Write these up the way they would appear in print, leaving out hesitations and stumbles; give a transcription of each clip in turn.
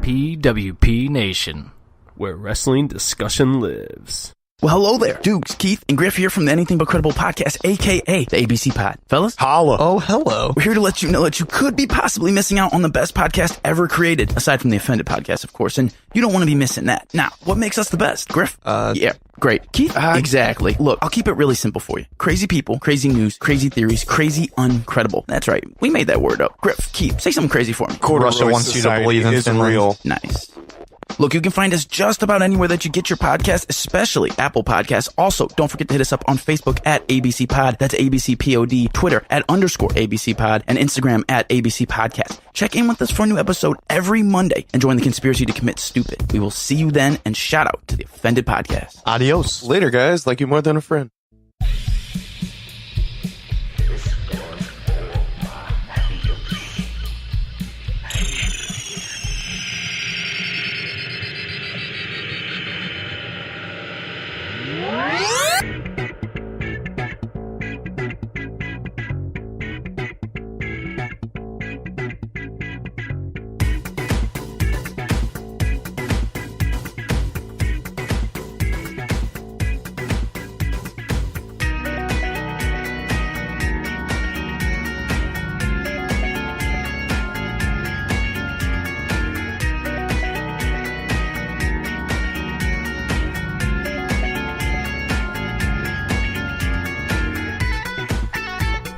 PWP Nation, where wrestling discussion lives. Well, hello there. Dukes, Keith, and Griff here from the Anything But Credible podcast, a.k.a. the ABC Pod. Fellas? Holla. Oh, hello. We're here to let you know that you could be possibly missing out on the best podcast ever created, aside from the Offended podcast, of course, and you don't want to be missing that. Now, what makes us the best? Griff? Yeah, great. Keith? Exactly. Look, I'll keep it really simple for you. Crazy people, crazy news, crazy theories, crazy uncredible. That's right. We made that word up. Griff, Keith, say something crazy for me. Russia wants you to believe in Finland. Real. Nice. Look, you can find us just about anywhere that you get your podcast, especially Apple Podcasts. Also, don't forget to hit us up on Facebook at ABC Pod. That's ABC POD. Twitter at _ABC Pod. And Instagram at ABC Podcast. Check in with us for a new episode every Monday and join the conspiracy to commit stupid. We will see you then, and shout out to the Offended Podcast. Adios. Later, guys. Like you more than a friend.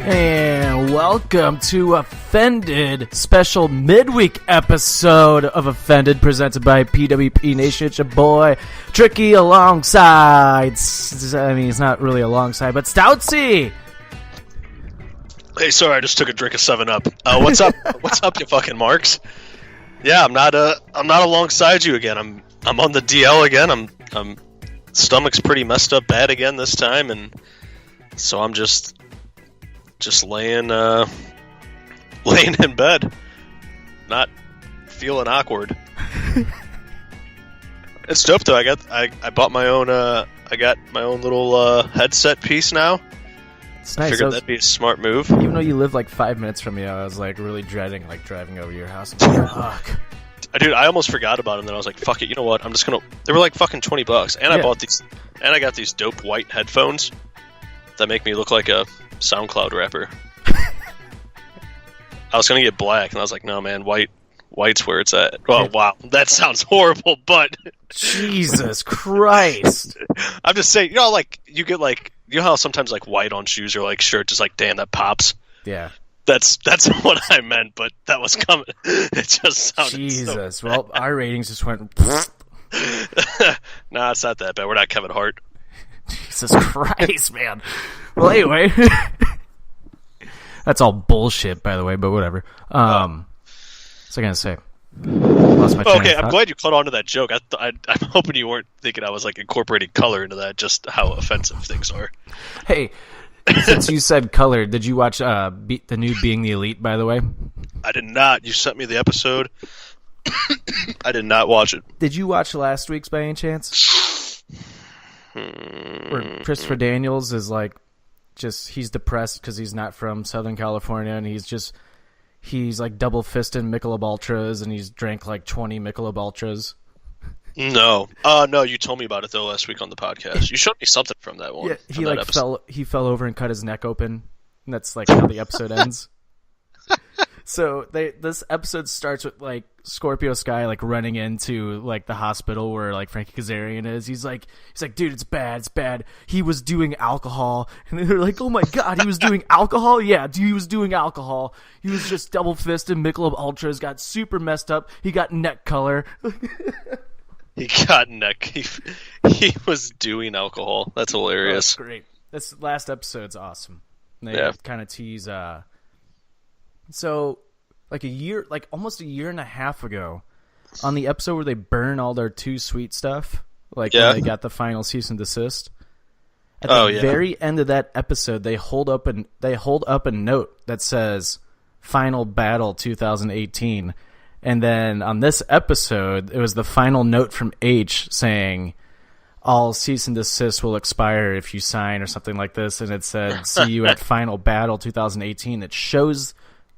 And welcome to Offended, special midweek episode of Offended, presented by PWP Nation. It's your boy, Tricky, alongside, I mean, it's not really alongside, but Stoutsy. Hey, sorry, I just took a drink of 7-Up. What's up? What's up, you fucking marks? Yeah, I'm not alongside you again. I'm on the DL again. I'm stomach's pretty messed up bad again this time, and so I'm just laying in bed, not feeling awkward. It's dope though. I bought my own. I got my own little headset piece now. It's nice. Figured that'd be a smart move. Even though you live like 5 minutes from me, I was like really dreading like driving over your house. I'm like, fuck. Dude, I almost forgot about them. Then I was like, fuck it. You know what? I'm just gonna. They were like fucking $20, and I bought these, and I got these dope white headphones that make me look like a SoundCloud rapper. I was gonna get black, and I was like, no, man, white's where it's at. Oh, wow, that sounds horrible, but Jesus Christ. I'm just saying, you know, like you get like, you know how sometimes like white on shoes or like shirts is like, damn, that pops. Yeah. That's what I meant, but that was coming. It just sounded Jesus. So Well, our ratings just went. Nah, it's not that bad. We're not Kevin Hart. Jesus Christ, man. Well, anyway. That's all bullshit, by the way, but whatever. What's I gonna say? Lost my train of Okay, I'm thought. glad you caught on to that joke. I'm hoping you weren't thinking I was like incorporating color into that, just how offensive things are. Hey, since you said color, did you watch the new Being the Elite, by the way? I did not. You sent me the episode. I did not watch it. Did you watch last week's by any chance? Where Christopher Daniels is like, he's depressed because he's not from Southern California, and he's like double fisting Michelob Ultras, and he's drank like 20 Michelob Ultras. No, you told me about it though last week on the podcast. You showed me something from that one. Yeah, he fell over and cut his neck open, and that's like how the episode ends. So this episode starts with like Scorpio Sky like running into like the hospital where like Frankie Kazarian is. He's like, dude, it's bad. He was doing alcohol, and they're like, oh my god, he was doing alcohol? Yeah, dude, he was doing alcohol. He was just double fisted Michelob Ultras, got super messed up. He got neck color. He got neck. He was doing alcohol. That's hilarious. Oh, that's great. This last episode's awesome. They kind of tease. So, almost a year and a half ago, on the episode where they burn all their Too Sweet stuff, when they got the final cease and desist. At the very end of that episode, they hold up a note that says "Final Battle 2018," and then on this episode, it was the final note from H saying, "All cease and desist will expire if you sign," or something like this, and it said, "See you at Final Battle 2018."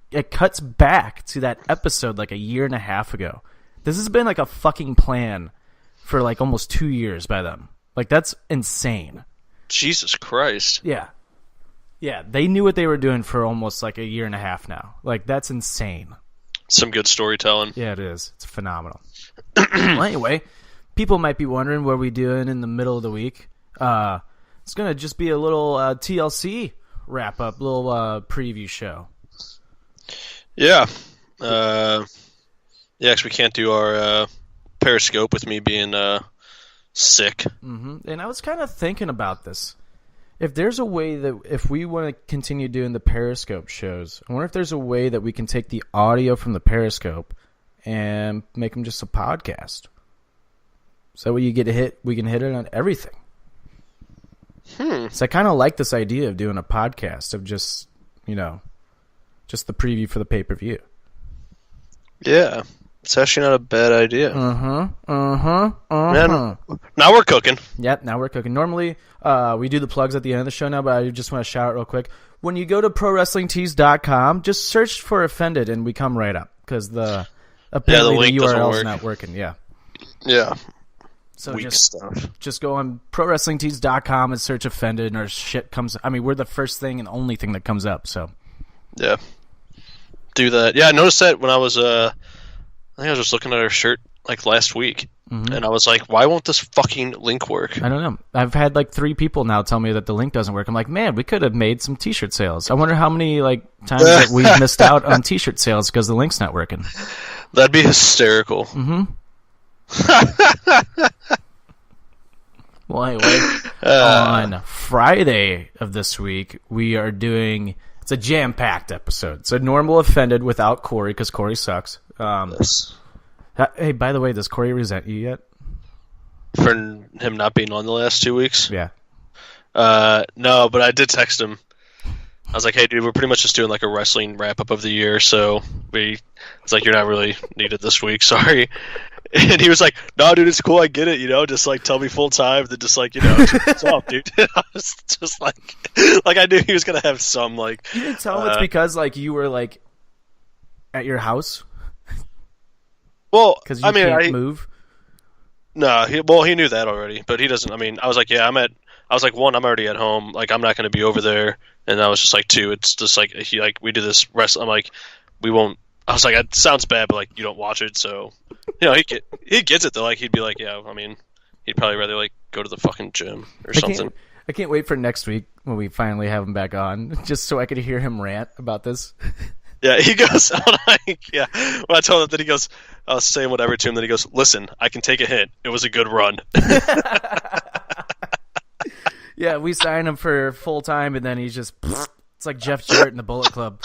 It cuts back to that episode like a year and a half ago. This has been like a fucking plan for like almost 2 years by them. Like, that's insane. Jesus Christ. Yeah. Yeah, they knew what they were doing for almost like a year and a half now. Like, that's insane. Some good storytelling. Yeah, it is. It's phenomenal. Well, anyway, people might be wondering what we're doing in the middle of the week. It's going to just be a little TLC wrap-up, little preview show. Yeah. Yeah, because we can't do our Periscope with me being sick. Mm-hmm. And I was kind of thinking about this. If there's a way that if we want to continue doing the Periscope shows, I wonder if there's a way that we can take the audio from the Periscope and make them just a podcast. So when you get a hit, we can hit it on everything. So I kind of like this idea of doing a podcast of just, just the preview for the pay-per-view. Yeah. It's actually not a bad idea. Man, now we're cooking. Yep, now we're cooking. Normally, we do the plugs at the end of the show now, but I just want to shout out real quick. When you go to ProWrestlingTees.com, just search for Offended, and we come right up, because apparently the URL is not working. Yeah. Yeah. So Weak stuff. Just go on ProWrestlingTees.com and search Offended, and our shit comes. I mean, we're the first thing and only thing that comes up. So. Yeah. Do that. Yeah, I noticed that when I was I think I was just looking at our shirt like last week, and I was like, why won't this fucking link work? I don't know. I've had like 3 people now tell me that the link doesn't work. I'm like, man, we could have made some t-shirt sales. I wonder how many like times that we've missed out on t-shirt sales because the link's not working. That'd be hysterical. Well, anyway, on Friday of this week, we are doing... It's a jam-packed episode. It's a normal Offended without Corey, because Corey sucks. Yes. Hey, by the way, does Corey resent you yet? For him not being on the last 2 weeks? Yeah. No, but I did text him. I was like, hey, dude, we're pretty much just doing like a wrestling wrap-up of the year, so it's like, you're not really needed this week, sorry. And he was like, no, dude, it's cool, I get it, just like tell me full time, then just like, it's off, dude. I was just like I knew he was going to have some like... You didn't tell him it's because like you were like at your house? Well, because you can't move? No, he knew that already, but he doesn't. I mean, I was like, yeah, I was like, 1, I'm already at home, like I'm not going to be over there, and I was just like, 2, it's just like we do this wrestling. I'm like, we won't. I was like, it sounds bad, but like you don't watch it, so he gets it though. Like he'd be like, yeah, I mean, he'd probably rather like go to the fucking gym or something. I can't wait for next week when we finally have him back on, just so I could hear him rant about this. Yeah, he goes, yeah. When I told him that, he goes, I was saying whatever to him, then he goes, listen, I can take a hint. It was a good run. Yeah, we signed him for full time, and then he's just, it's like Jeff Jarrett in the Bullet Club.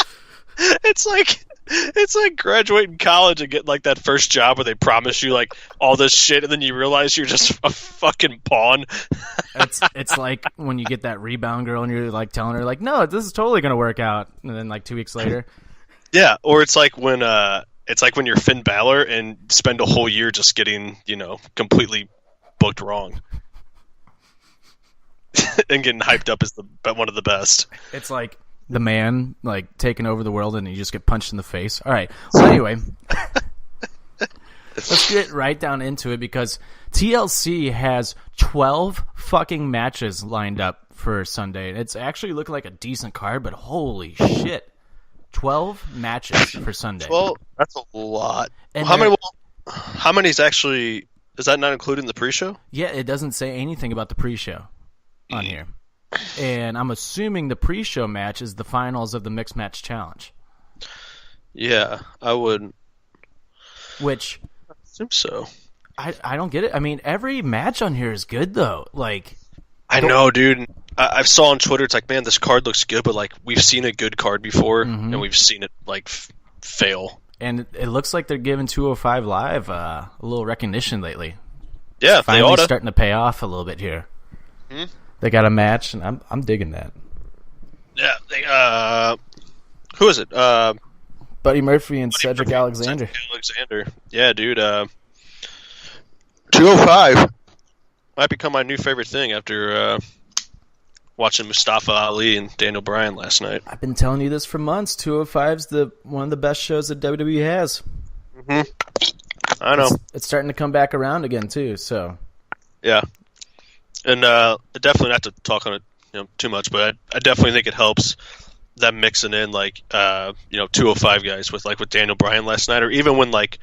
It's like graduating college and getting like that first job where they promise you like all this shit, and then you realize you're just a fucking pawn. It's like when you get that rebound girl and you're like telling her like, no, this is totally gonna work out, and then like 2 weeks later. Yeah, or it's like when you're Finn Balor and spend a whole year just getting completely booked wrong. And getting hyped up as one of the best. It's like the man like taking over the world and you just get punched in the face. All right. So anyway, let's get right down into it, because TLC has 12 fucking matches lined up for Sunday. It's actually looking like a decent card, but holy shit. 12 matches for Sunday. Well, that's a lot. And how many's actually... Is that not included in the pre-show? Yeah, it doesn't say anything about the pre-show on here. And I'm assuming the pre-show match is the finals of the Mixed Match Challenge. Yeah, I would. Which... I assume so. I don't get it. I mean, every match on here is good, though. Like... I know, dude. I saw on Twitter, it's like, man, this card looks good, but like we've seen a good card before, and we've seen it like fail. And it looks like they're giving 205 Live a little recognition lately. Yeah, it's finally starting to pay off a little bit here. They got a match, and I'm digging that. Yeah, who is it? Buddy Murphy and Cedric Alexander. Yeah, dude. 205 might become my new favorite thing after watching Mustafa Ali and Daniel Bryan last night. I've been telling you this for months. 205's one of the best shows that WWE has. I know. It's starting to come back around again too. So yeah, and definitely not to talk on it too much, but I definitely think it helps them mixing in 205 guys with Daniel Bryan last night, or even when what's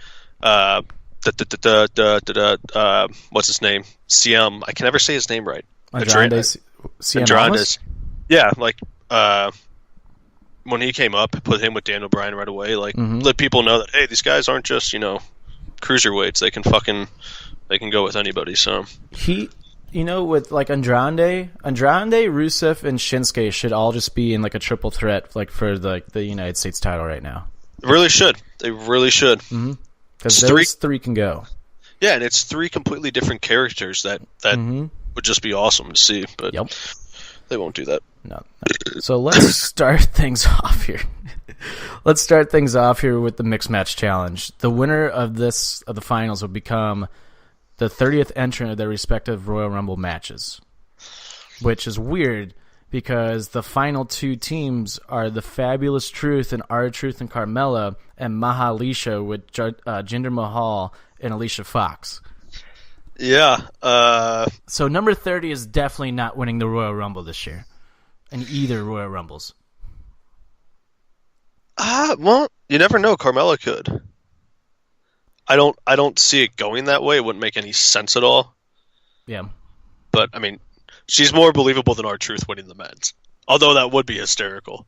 his name, CM. I can never say his name right. Andrade. Yeah, when he came up, put him with Daniel Bryan right away. Let people know that, hey, these guys aren't just cruiserweights. They can go with anybody. So with Andrade, Rusev, and Shinsuke should all just be in a triple threat for the United States title right now. Really should. They really should. Because those three can go. Yeah, and it's three completely different characters that would just be awesome to see. But they won't do that. No. So let's start things off here. Let's start things off here with the mixed match challenge. The winner of the finals will become the 30th entrant of their respective Royal Rumble matches, which is weird because the final two teams are the Fabulous Truth and R-Truth and Carmella, and Mahalisha with Jinder Mahal and Alicia Fox. Yeah. So number 30 is definitely not winning the Royal Rumble this year, in either Royal Rumbles. Well, you never know. Carmella could. I don't see it going that way. It wouldn't make any sense at all. Yeah. But, I mean, she's more believable than R-Truth winning the men's. Although that would be hysterical.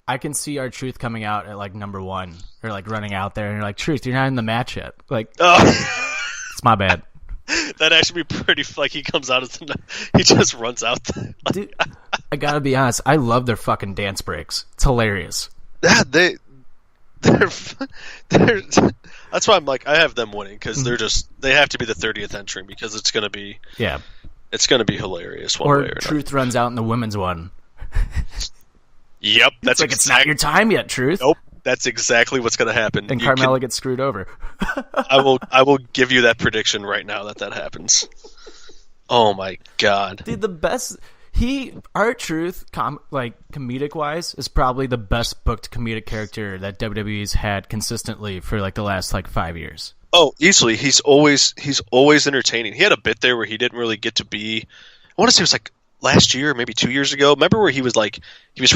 I can see R-Truth coming out at number one, or running out there and you're like, Truth, you're not in the match yet. It's my bad. That'd actually be pretty. He comes out he just runs out there. Dude, I gotta be honest. I love their fucking dance breaks. It's hilarious. Yeah, they're that's why I'm I have them winning, because they have to be the 30th entrant, because it's gonna be hilarious one way or Truth runs out in the women's one. Yep, that's it's not your time yet, Truth. Nope, that's exactly what's gonna happen. And Carmella gets screwed over. I will give you that prediction right now that happens. Oh my god, dude, the best. R-Truth, comedic wise, is probably the best booked comedic character that WWE's had consistently for the last 5 years. Oh, easily. He's always entertaining. He had a bit there where he didn't really get to be. I want to say it was last year, maybe 2 years ago. Remember where he was pretty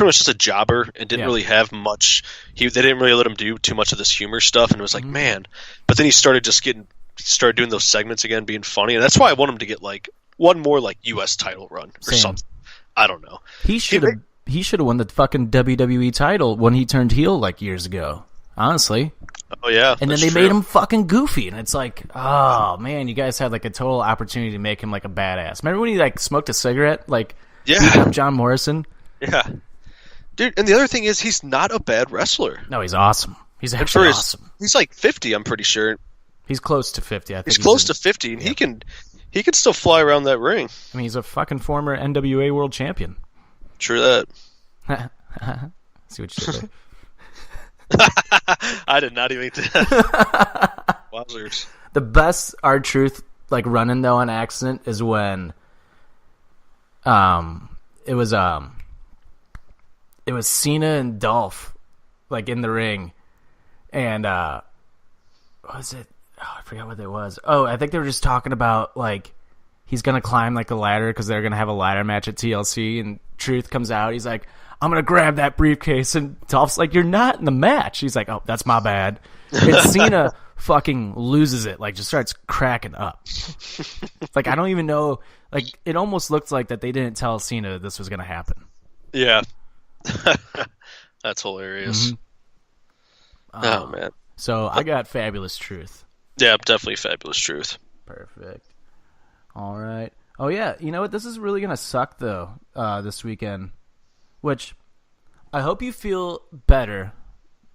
much just a jobber and didn't really have much. They didn't really let him do too much of this humor stuff, and it was man. But then he started doing those segments again, being funny, and that's why I want him to get one more U.S. title run or something. I don't know. He should have won the fucking WWE title when he turned heel years ago. Honestly. Oh yeah. And then they made him fucking goofy, and it's oh man, you guys had a total opportunity to make him a badass. Remember when he smoked a cigarette John Morrison? Yeah. Dude, and the other thing is he's not a bad wrestler. No, he's awesome. He's actually awesome. He's 50, I'm pretty sure. He's close to 50. I think he's close to 50, and he can still fly around that ring. I mean, he's a fucking former NWA world champion. True that. See what you did there. I did not even think that. Wowzers. The best R-Truth running though on accident is when it was Cena and Dolph in the ring, and what was it? Oh, I forgot what it was. Oh, I think they were just talking about he's gonna climb the ladder because they're gonna have a ladder match at TLC, and Truth comes out. He's like, I'm gonna grab that briefcase, and Dolph's like, you're not in the match. He's like, oh, that's my bad. And Cena fucking loses it, just starts cracking up. I don't even know. It almost looked like that they didn't tell Cena this was gonna happen. Yeah, that's hilarious. Oh man. So I got Fabulous Truth. Yeah, definitely Fabulous Truth. Perfect. All right. Oh, yeah. You know what? This is really going to suck, though, this weekend. Which, I hope you feel better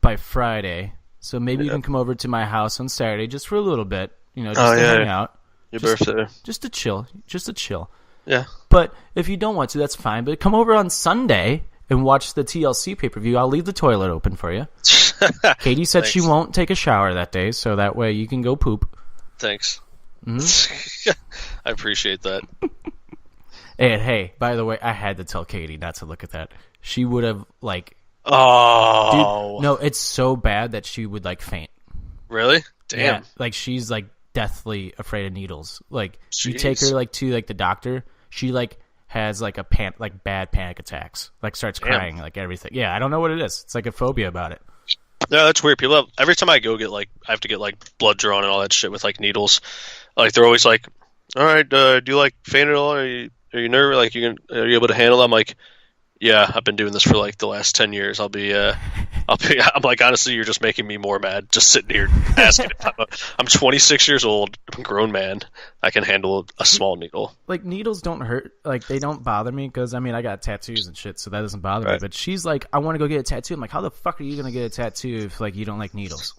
by Friday. So maybe you can come over to my house on Saturday just for a little bit. Just to hang out. Your birthday. Just to chill. Just to chill. Yeah. But if you don't want to, that's fine. But come over on Sunday and watch the TLC pay-per-view. I'll leave the toilet open for you. Katie said she won't take a shower that day, so that way you can go poop. Thanks. Mm-hmm. I appreciate that. And hey, by the way, I had to tell Katie not to look at that. She would have Oh. Dude, no, it's so bad that she would faint. Really? Damn. Yeah, like she's like deathly afraid of needles. Like Jeez. you take her like to like the doctor, she like has like bad panic attacks. Like starts crying, like everything. Yeah, I don't know what it is. It's like a phobia about it. Yeah, that's weird. People every time I go get like I have to get like blood drawn and all that shit with like needles. Like they're always like, "All right, do you like faint at all? Are you nervous? Like are you able to handle it?" I'm like, "Yeah, I've been doing this for like the last 10 years. I'm like, honestly, you're just making me more mad just sitting here asking. I'm 26 years old, I'm a grown man. I can handle a small needle. Like needles don't hurt. Like they don't bother me because I mean I got tattoos and shit, so that doesn't bother me. But she's like, I want to go get a tattoo. I'm like, how the fuck are you gonna get a tattoo if like you don't like needles?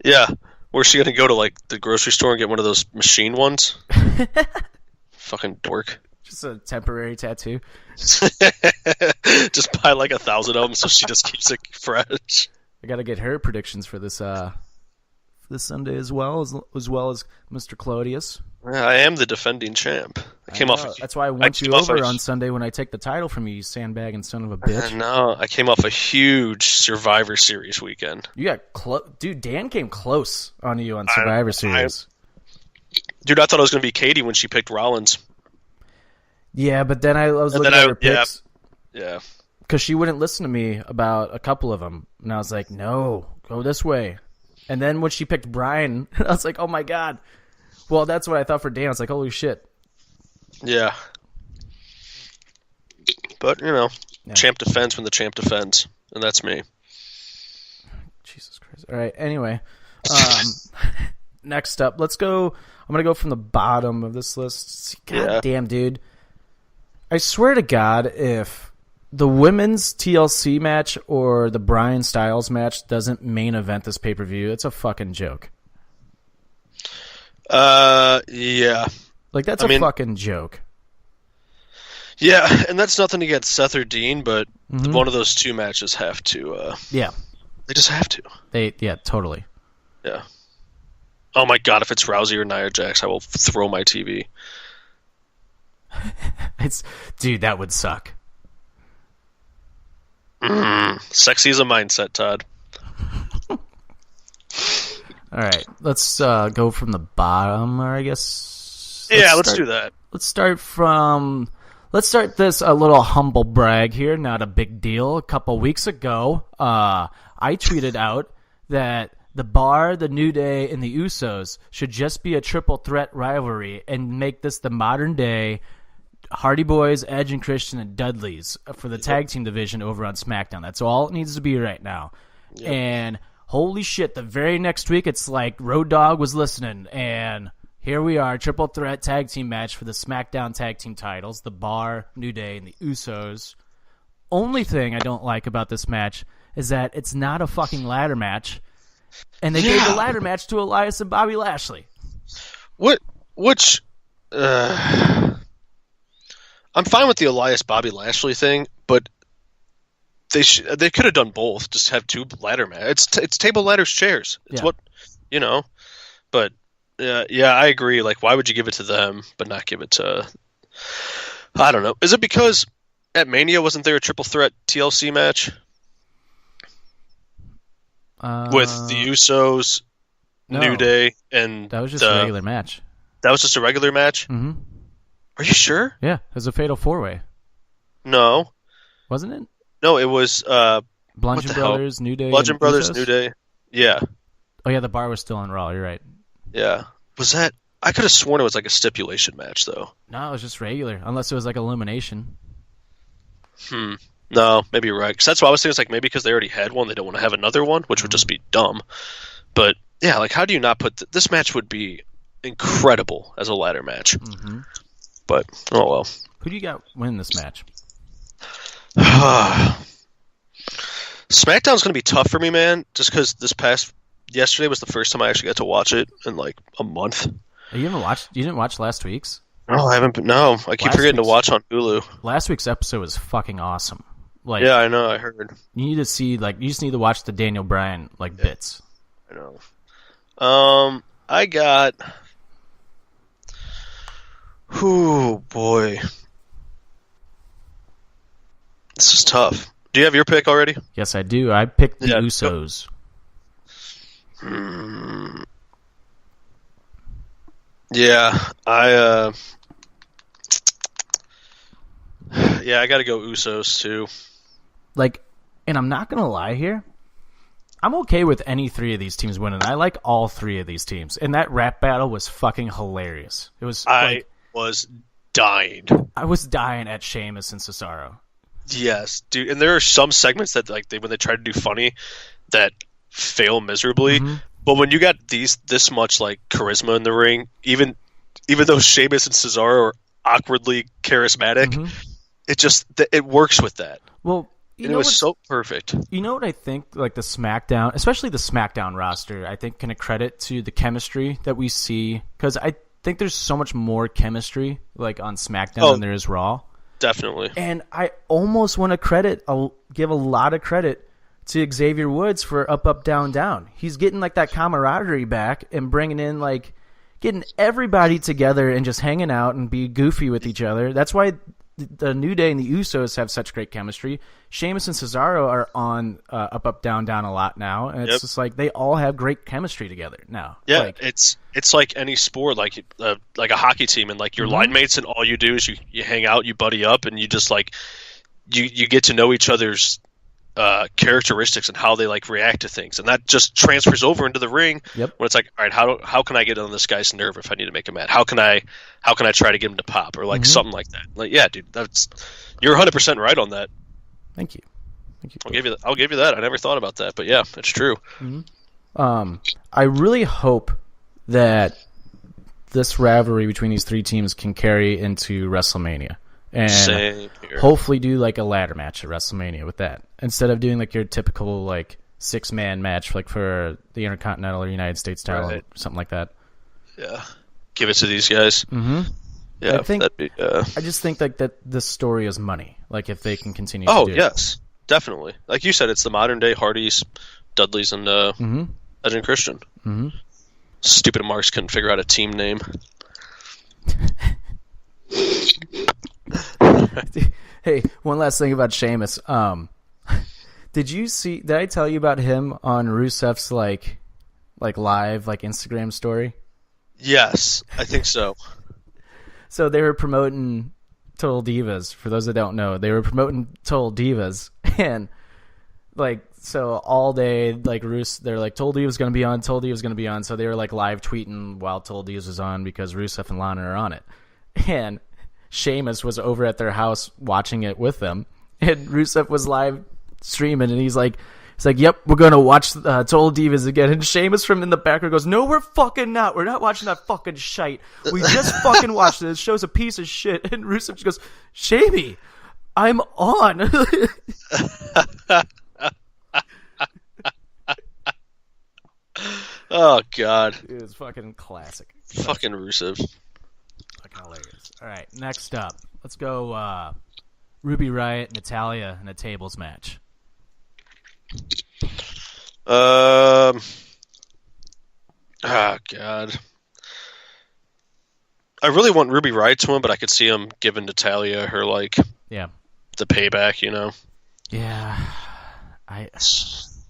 Yeah, where's she gonna go to like the grocery store and get one of those machine ones? Fucking dork. Just a temporary tattoo. Just buy like 1,000 of them so she just keeps it fresh. I gotta get her predictions for this Sunday as well as Mr. Claudius. Yeah, I am the defending champ. That's why I want you over on Sunday when I take the title from you sandbagging son of a bitch. No, I came off a huge Survivor Series weekend. You got close, dude. Dan came close on you on Survivor Series. Dude, I thought it was gonna be Katie when she picked Rollins. Yeah, but then I was looking at her picks. Yeah. Because she wouldn't listen to me about a couple of them. And I was like, no, go this way. And then when she picked Brian, I was like, oh my God. Well, that's what I thought for Dan. I was like, holy shit. Yeah. But, champ defends when the champ defends. And that's me. Jesus Christ. All right, anyway. Next up, let's go. I'm going to go from the bottom of this list. God damn, dude. I swear to God, if the women's TLC match or the Bryan Styles match doesn't main event this pay-per-view, it's a fucking joke. Yeah. Like, that's a fucking joke. Yeah, and that's nothing against Seth or Dean, but one of those two matches have to... yeah. They just have to. Yeah, totally. Yeah. Oh my God, if it's Rousey or Nia Jax, I will throw my TV. Dude, that would suck. Sexy is a mindset, Todd. All right, let's go from the bottom, or I guess. Let's do that. Let's start this a little humble brag here, not a big deal. A couple weeks ago, I tweeted out that the Bar, the New Day, and the Usos should just be a triple threat rivalry and make this the modern day Hardy Boys, Edge and Christian, and Dudley's for the tag team division over on SmackDown. That's all it needs to be right now. Yep. And holy shit, the very next week it's like Road Dogg was listening, and here we are, triple threat tag team match for the SmackDown tag team titles, the Bar, New Day, and the Usos. Only thing I don't like about this match is that it's not a fucking ladder match, and they gave the ladder match to Elias and Bobby Lashley. I'm fine with the Elias Bobby Lashley thing, but they could have done both. Just have two ladder matches. It's table, ladders, chairs. It's what. But I agree. Like, why would you give it to them but not give it to? I don't know. Is it because at Mania wasn't there a triple threat TLC match with the Usos, New Day, and that was just a regular match. That was just a regular match. Mm-hmm. Are you sure? Yeah, it was a fatal 4-way. No. Wasn't it? No, it was Bludgeon Brothers, New Day. Bludgeon Brothers, New Day. Yeah. Oh yeah, the Bar was still on Raw. You're right. Yeah. Was that? I could have sworn it was like a stipulation match, though. No, it was just regular, unless it was like elimination. No, maybe you're right. Because that's what I was thinking. It's like maybe because they already had one, they don't want to have another one, which would just be dumb. But yeah, like how do you not put this match would be incredible as a ladder match. Mm-hmm. But, oh well. Who do you got winning this match? SmackDown's going to be tough for me, man, just because yesterday was the first time I actually got to watch it in like a month. You didn't watch last week's? No, I haven't. No, I keep forgetting to watch on Hulu. Last week's episode was fucking awesome. Like, yeah, I know. I heard. You need to see, like, you just need to watch the Daniel Bryan bits. I know. I got. Oh boy, this is tough. Do you have your pick already? Yes, I do. I picked the Usos. I'm Yeah, I got to go Usos too. Like, and I'm not gonna lie here. I'm okay with any three of these teams winning. I like all three of these teams, and that rap battle was fucking hilarious. It was. I was dying. I was dying at Sheamus and Cesaro. Yes, dude. And there are some segments that when they try to do funny, that fail miserably. Mm-hmm. But when you got this much like charisma in the ring, even though Sheamus and Cesaro are awkwardly charismatic, mm-hmm. it works with that. Well, it was so perfect. You know what I think? Like the SmackDown, especially the SmackDown roster, I think can accredit to the chemistry that we see, because I think there's so much more chemistry like on SmackDown than there is Raw. Definitely. And I almost want to give a lot of credit to Xavier Woods for Up, Up, Down, Down. He's getting like that camaraderie back and bringing in like getting everybody together and just hanging out and be goofy with each other. That's why the New Day and the Usos have such great chemistry. Sheamus and Cesaro are on Up, Up, Down, Down a lot now, and it's just like they all have great chemistry together now. Yeah, like, it's like any sport, like a hockey team, and like your mm-hmm. line mates, and all you do is you hang out, you buddy up, and you just like you get to know each other's characteristics and how they like react to things, and that just transfers over into the ring. Yep. When it's like, all right, how can I get on this guy's nerve if I need to make him mad? How can I try to get him to pop or like mm-hmm. something like that? Like, yeah, dude, you're 100% right on that. Thank you. I'll give you that. I never thought about that, but yeah, it's true. Mm-hmm. I really hope that this rivalry between these three teams can carry into WrestleMania. And hopefully do like a ladder match at WrestleMania with that, instead of doing like your typical like 6-man match like for the Intercontinental or United States title, right. Or something like that. Yeah, give it to these guys. Mm-hmm. Yeah, I just think like that this story is money. Like if they can continue. Oh to do yes, definitely. Like you said, it's the modern day Hardys, Dudleys, and mm-hmm. Edge and Christian. Mm-hmm. Stupid Marks couldn't figure out a team name. Hey, one last thing about Sheamus. Did I tell you about him on Rusev's like live like Instagram story? Yes, I think so. So they were promoting Total Divas. For those that don't know, they were promoting Total Divas, and like so all day like they're like Total Divas going to be on, Total Divas going to be on. So they were like live tweeting while Total Divas was on because Rusev and Lana are on it, and Sheamus was over at their house watching it with them, and Rusev was live streaming, and he's like, yep, we're going to watch Total Divas again. And Sheamus from in the background goes, no, we're fucking not. We're not watching that fucking shite. We just fucking watched it. This show's a piece of shit. And Rusev just goes, Shamey, I'm on. Oh, God. It was fucking classic. Fucking Rusev. Fucking hilarious. All right, next up. Let's go Ruby Riott, Natalya in a tables match. Oh God. I really want Ruby Riott to win, but I could see him giving Natalya her the payback, you know. Yeah. This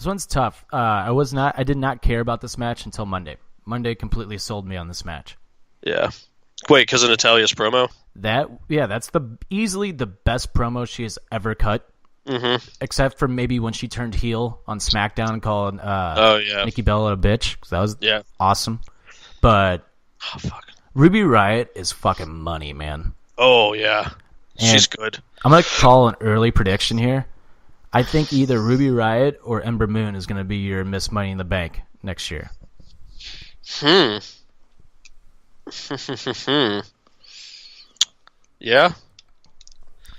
one's tough. I did not care about this match until Monday. Monday completely sold me on this match. Yeah. Wait, because of Natalya's promo? That's easily the best promo she has ever cut. Mm-hmm. Except for maybe when she turned heel on SmackDown and called Nikki Bella a bitch. Cause that was awesome. But Ruby Riott is fucking money, man. Oh, yeah. And she's good. I'm going to call an early prediction here. I think either Ruby Riott or Ember Moon is going to be your Miss Money in the Bank next year. Yeah.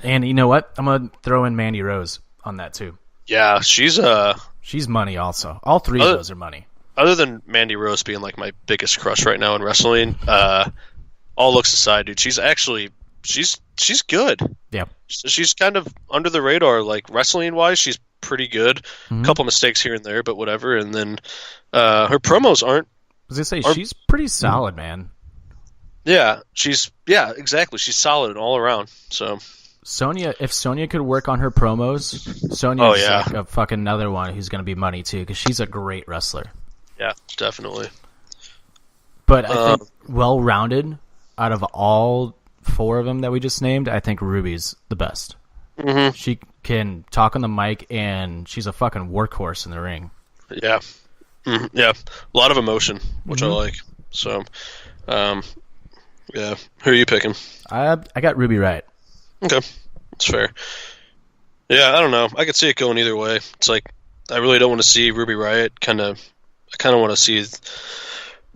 And you know what? I'm going to throw in Mandy Rose on that too. Yeah, she's money also. All three of those are money. Other than Mandy Rose being like my biggest crush right now in wrestling, all looks aside, dude, she's good. Yeah. She's kind of under the radar, like wrestling wise, she's pretty good. Mm-hmm. A couple mistakes here and there, but whatever. And then her promos aren't. I was gonna say she's pretty solid, man. Yeah, exactly. She's solid all around. So if Sonya could work on her promos, Sonya's like a fucking another one who's gonna be money too, because she's a great wrestler. Yeah, definitely. But I think well-rounded out of all 4 of them that we just named, I think Ruby's the best. Mm-hmm. She can talk on the mic, and she's a fucking workhorse in the ring. Yeah. Mm-hmm. Yeah. A lot of emotion, which I like. So, yeah. Who are you picking? I got Ruby Riott. Okay. That's fair. Yeah, I don't know. I could see it going either way. It's like, I really don't want to see Ruby Riott I kind of want to see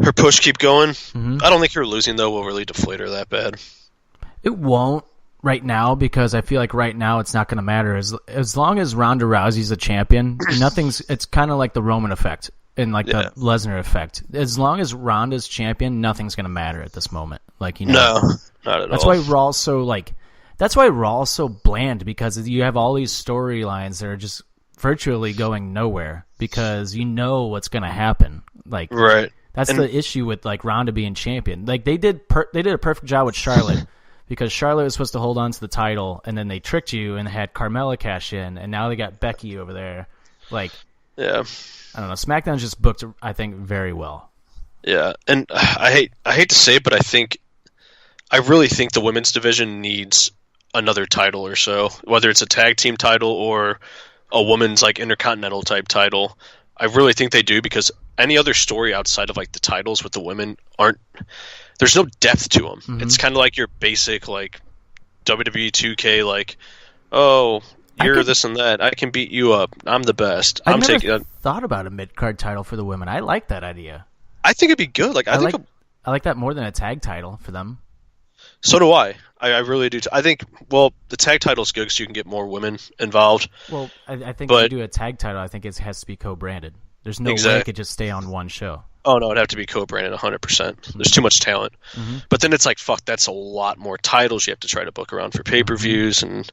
her push keep going. Mm-hmm. I don't think her losing, though, will really deflate her that bad. It won't right now, because I feel like right now it's not going to matter. As long as Ronda Rousey's a champion, it's kind of like the Roman effect and like the Lesnar effect. As long as Ronda's champion, nothing's going to matter at this moment. Like, you know, no, not at all. That's why Raw's so bland, because you have all these storylines that are just virtually going nowhere because you know what's going to happen. Like, right. That's the issue with like Ronda being champion. Like they did a perfect job with Charlotte because Charlotte was supposed to hold on to the title, and then they tricked you and had Carmella cash in, and now they got Becky over there. Like, yeah, I don't know. SmackDown's just booked, I think, very well. Yeah, and I hate to say it, but I really think the women's division needs another title or so, whether it's a tag team title or a women's like intercontinental type title. I really think they do, because any other story outside of like the titles with the women there's no depth to them. Mm-hmm. It's kind of like your basic like WWE 2K, like, oh, you're this and that, I can beat you up, I'm the best. I never thought about a mid-card title for the women. I like that idea. I think it'd be good. Like I like that more than a tag title for them. So do I. I really do. I think, well, the tag title's good because you can get more women involved. Well, I think if you do a tag title, I think it has to be co-branded. There's no way it could just stay on one show. Oh, no, it'd have to be co-branded 100%. There's too much talent. Mm-hmm. But then it's like, fuck, that's a lot more titles you have to try to book around for pay-per-views, and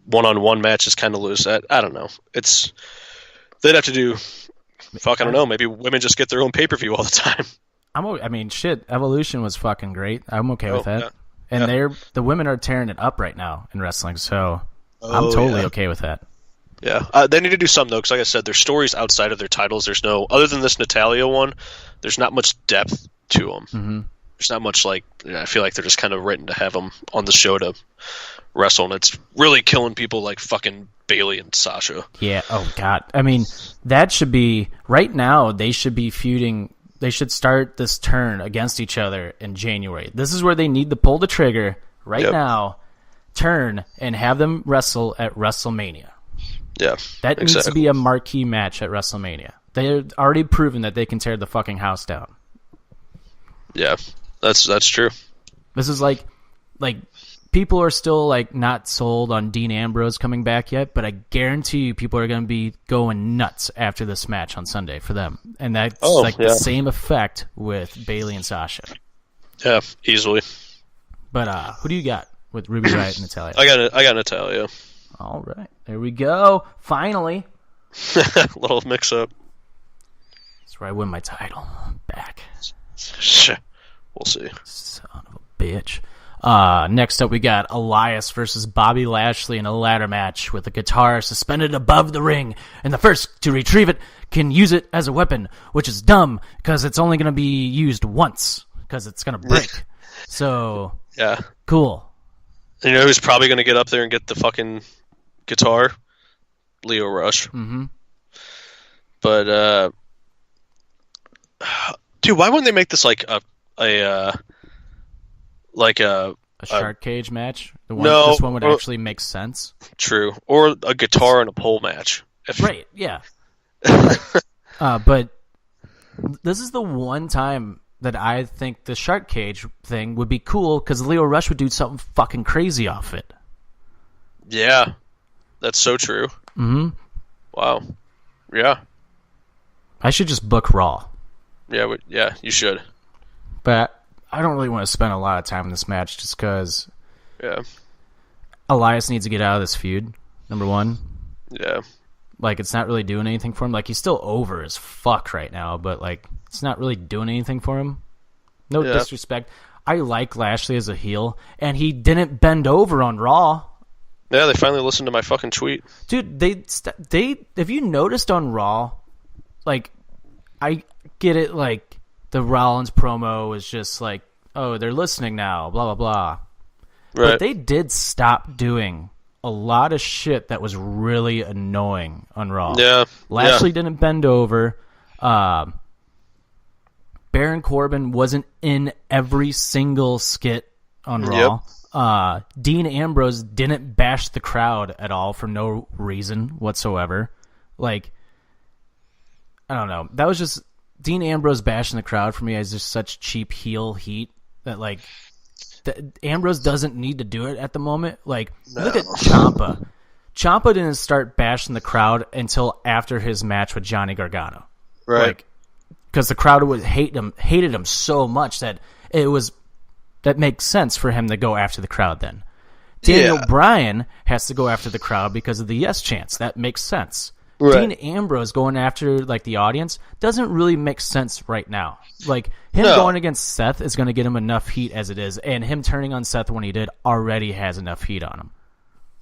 one-on-one matches kind of lose that. I don't know. They'd have to do, I don't know, maybe women just get their own pay-per-view all the time. Evolution was fucking great. I'm okay with that. Yeah. And the women are tearing it up right now in wrestling, so I'm totally okay with that. Yeah, they need to do something, though, because like I said, their stories outside of their titles, there's no, other than this Natalya one, there's not much depth to them. Mm-hmm. There's not much, like, I feel like they're just kind of written to have them on the show to wrestle, and it's really killing people like fucking Bayley and Sasha. Yeah, oh God. I mean, that should be, right now, they should be feuding. They should start this turn against each other in January. This is where they need to pull the trigger right now, turn, and have them wrestle at WrestleMania. Yeah, that needs to be a marquee match at WrestleMania. They're already proven that they can tear the fucking house down. Yeah, that's true. This is like people are still like not sold on Dean Ambrose coming back yet, but I guarantee you people are going to be going nuts after this match on Sunday for them. And that's the same effect with Bayley and Sasha. Yeah, easily. But who do you got with Ruby Riott and Natalya? I got Natalya. All right. There we go. Finally. Little mix up. That's where I win my title. I'm back. We'll see. Son of a bitch. Next up, we got Elias versus Bobby Lashley in a ladder match with a guitar suspended above the ring, and the first to retrieve it can use it as a weapon, which is dumb because it's only going to be used once because it's going to break. So, yeah, cool. And you know who's probably going to get up there and get the fucking guitar? Leo Rush. Mm-hmm. But, dude, why wouldn't they make this like a shark cage match? This one would actually make sense. True. Or a guitar and a pole match. Right, yeah. But this is the one time that I think the shark cage thing would be cool because Leo Rush would do something fucking crazy off it. Yeah. That's so true. Mm-hmm. Wow. Yeah. I should just book Raw. Yeah, you should. But I don't really want to spend a lot of time in this match just because Elias needs to get out of this feud, number one. Yeah. Like, it's not really doing anything for him. Like, he's still over as fuck right now, but, like, it's not really doing anything for him. No disrespect. I like Lashley as a heel, and he didn't bend over on Raw. Yeah, they finally listened to my fucking tweet. Dude, they have you noticed on Raw, like, I get it, like, the Rollins promo was just like, oh, they're listening now, blah, blah, blah. Right. But they did stop doing a lot of shit that was really annoying on Raw. Yeah. Lashley didn't bend over. Baron Corbin wasn't in every single skit on Raw. Yep. Dean Ambrose didn't bash the crowd at all for no reason whatsoever. Like, I don't know. That was just Dean Ambrose bashing the crowd for me as just such cheap heel heat that, like, Ambrose doesn't need to do it at the moment. Like, look at Ciampa. Ciampa didn't start bashing the crowd until after his match with Johnny Gargano. Right. Like, because the crowd would hated him so much that that makes sense for him to go after the crowd then. Daniel Bryan has to go after the crowd because of the yes chants. That makes sense. Right. Dean Ambrose going after like the audience doesn't really make sense right now. Like him going against Seth is going to get him enough heat as it is, and him turning on Seth when he did already has enough heat on him.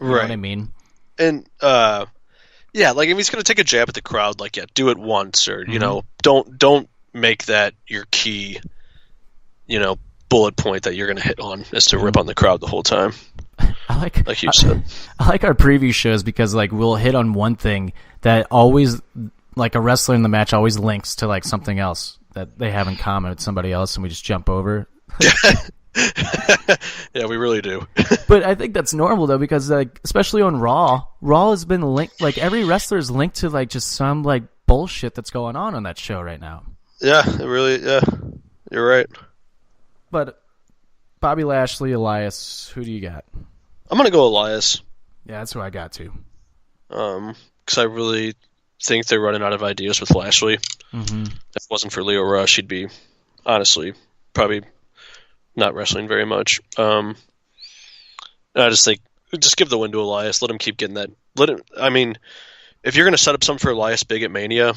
You know what I mean? And like if he's going to take a jab at the crowd, like do it once, or you know, don't make that your key, you know, bullet point that you're going to hit on is to rip on the crowd the whole time. Like you said. I like our preview shows because like we'll hit on one thing that always, like a wrestler in the match always links to like something else that they have in common with somebody else, and we just jump over. Yeah, we really do. But I think that's normal though, because like especially on Raw has been linked. Like every wrestler is linked to like just some like bullshit that's going on that show right now. Yeah, it really. Yeah, you're right. But Bobby Lashley, Elias, who do you got? I'm gonna go Elias. Yeah, that's who I got too. Because I really think they're running out of ideas with Lashley. Mm-hmm. If it wasn't for Leo Rush, he'd be honestly probably not wrestling very much. And I just think just give the win to Elias. Let him keep getting that. I mean, if you're gonna set up something for Elias big at Mania,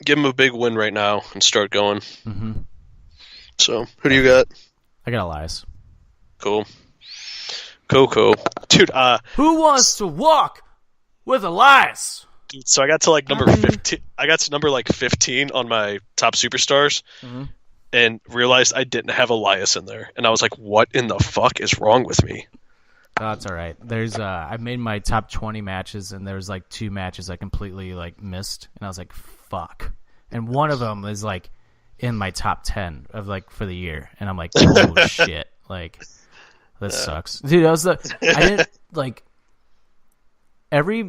give him a big win right now and start going. Mm-hmm. So, who do you got? I got Elias. Cool. Dude, who wants to walk with Elias? Dude, so I got to like number 15. I got to number like 15 on my top superstars and realized I didn't have Elias in there. And I was like, what in the fuck is wrong with me? Oh, that's all right. There's I made my top 20 matches and there's like 2 matches I completely like missed, and I was like, fuck. And one of them is like in my top 10 of like for the year, and I'm like, oh shit, like this sucks, dude. I didn't like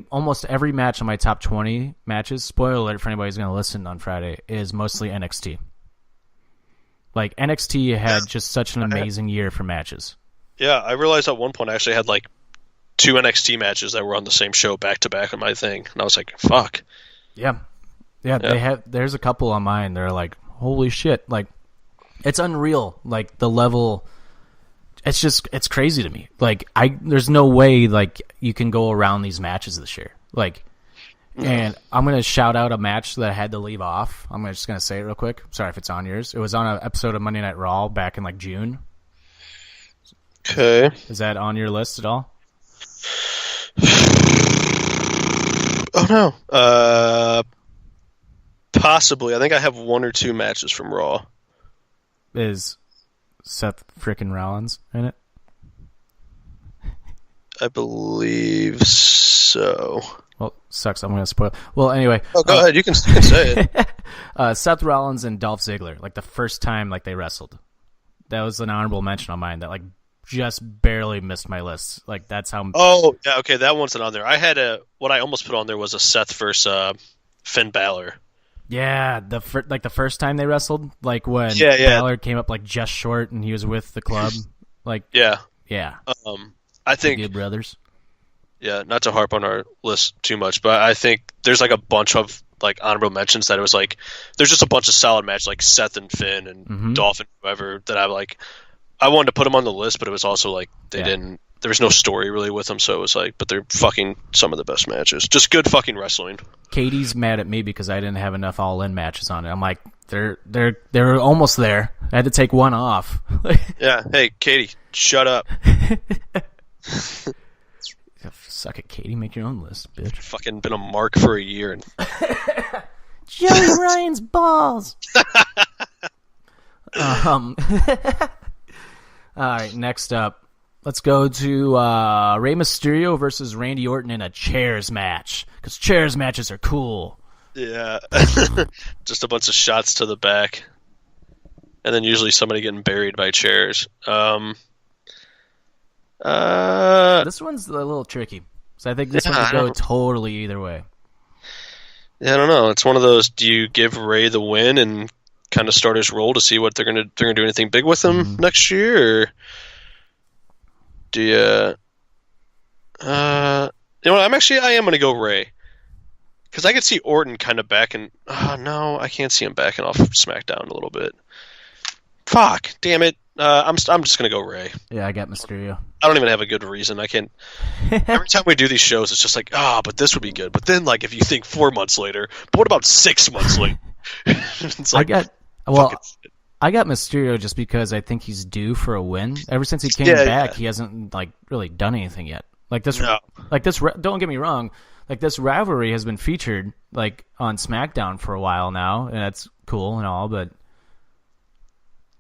almost every match on my top 20 matches. Spoiler alert for anybody who's gonna listen on Friday, is mostly NXT. Like NXT had just such an amazing year for matches. Yeah, I realized at one point I actually had like 2 NXT matches that were on the same show back to back on my thing, and I was like, fuck. Yeah. They have. There's a couple on mine. They're like, holy shit, like it's unreal, like the level. It's crazy to me. Like there's no way like you can go around these matches this year. Like, and I'm gonna shout out a match that I had to leave off. I'm just gonna say it real quick. Sorry if it's on yours. It was on an episode of Monday Night Raw back in like June. Okay. Is that on your list at all? Oh no. Possibly. I think I have 1 or 2 matches from Raw. Is Seth frickin' Rollins in it? I believe so. Well, sucks. I'm going to spoil. Well, anyway. Oh, go ahead. You can say it. Seth Rollins and Dolph Ziggler, like the first time like they wrestled. That was an honorable mention on mine that like just barely missed my list. Like that's how. Oh, yeah. Okay, that one's not on there. I had what I almost put on there was a Seth versus Finn Balor. Yeah, the first time they wrestled, like when Balor came up like just short and he was with the club, like yeah. I think Good brothers. Yeah, not to harp on our list too much, but I think there's like a bunch of like honorable mentions that it was like there's just a bunch of solid matches like Seth and Finn and Dolph and whoever that I wanted to put them on the list, but it was also like they didn't. There was no story really with them, so it was like, but they're fucking some of the best matches. Just good fucking wrestling. Katie's mad at me because I didn't have enough all-in matches on it. I'm like, they're almost there. I had to take one off. Yeah, hey, Katie, shut up. Suck it, Katie. Make your own list, bitch. Fucking been a mark for a year. Joey Ryan's balls. All right, next up, let's go to Rey Mysterio versus Randy Orton in a chairs match, because chairs matches are cool. Yeah. Just a bunch of shots to the back. And then usually somebody getting buried by chairs. This one's a little tricky. So I think this one could go totally either way. Yeah, I don't know. It's one of those, do you give Ray the win and kind of start his role to see what they're gonna do anything big with him next year? Or do you know what, I am gonna go Ray. Because I could see Orton kind of backing. No, I can't see him backing off SmackDown a little bit. Fuck, damn it. I'm just gonna go Ray. Yeah, I got Mysterio. I don't even have a good reason. I can't. Every time we do these shows, it's just like, but this would be good. But then, like, if you think 4 months later, but what about 6 months later? It's like, I got Mysterio just because I think he's due for a win. Ever since he came back, he hasn't like really done anything yet. Like this. Don't get me wrong. Like, this rivalry has been featured like on SmackDown for a while now, and that's cool and all, but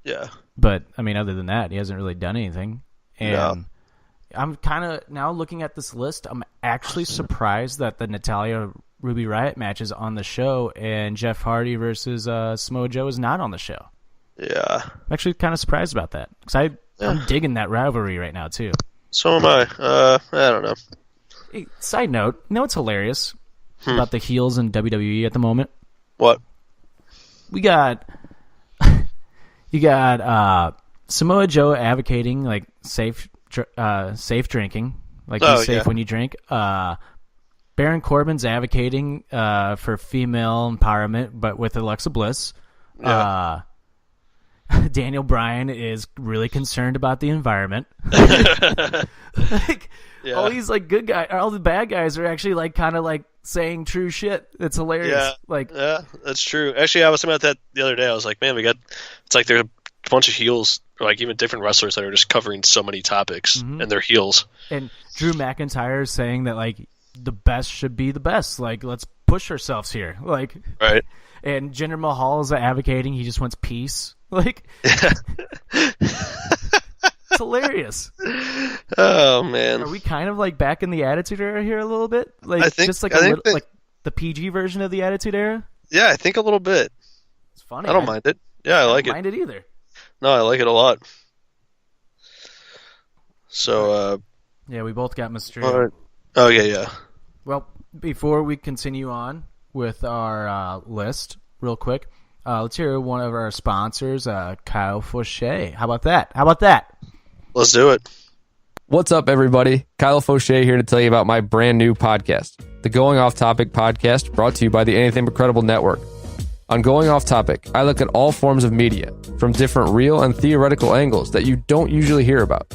yeah. But I mean, other than that, he hasn't really done anything. And I'm kind of now looking at this list. I'm actually surprised that the Natalya Ruby Riott match is on the show, and Jeff Hardy versus Samoa Joe is not on the show. Yeah, I'm actually kind of surprised about that because I'm digging that rivalry right now too. So am I. I don't know. Hey, side note, you know what's hilarious about the heels in WWE at the moment? What? You got Samoa Joe advocating like safe drinking, like you're safe when you drink. Baron Corbin's advocating for female empowerment, but with Alexa Bliss. Yeah. Daniel Bryan is really concerned about the environment. All these like good guys, all the bad guys are actually like kind of like saying true shit. It's hilarious. Yeah, that's true. Actually, I was thinking about that the other day. I was like, man, it's like there's a bunch of heels, or like even different wrestlers that are just covering so many topics, and they're heels. And Drew McIntyre is saying that like the best should be the best. Like, let's push ourselves here. Like, right. And Jinder Mahal is advocating he just wants peace. Like, it's hilarious. Oh man, are we kind of like back in the Attitude Era here a little bit? Like, I think, just like like the PG version of the Attitude Era. Yeah, I think a little bit. It's funny. I don't mind it. Yeah, I like it. I don't mind it either. No, I like it a lot. So, yeah, we both got Mysterio. Right. Oh yeah. Well, before we continue on with our list, real quick. Let's hear one of our sponsors, Kyle Fauché. How about that? Let's do it. What's up, everybody? Kyle Fauché here to tell you about my brand new podcast, the Going Off Topic podcast, brought to you by the Anything But Credible Network. On Going Off Topic, I look at all forms of media, from different real and theoretical angles that you don't usually hear about.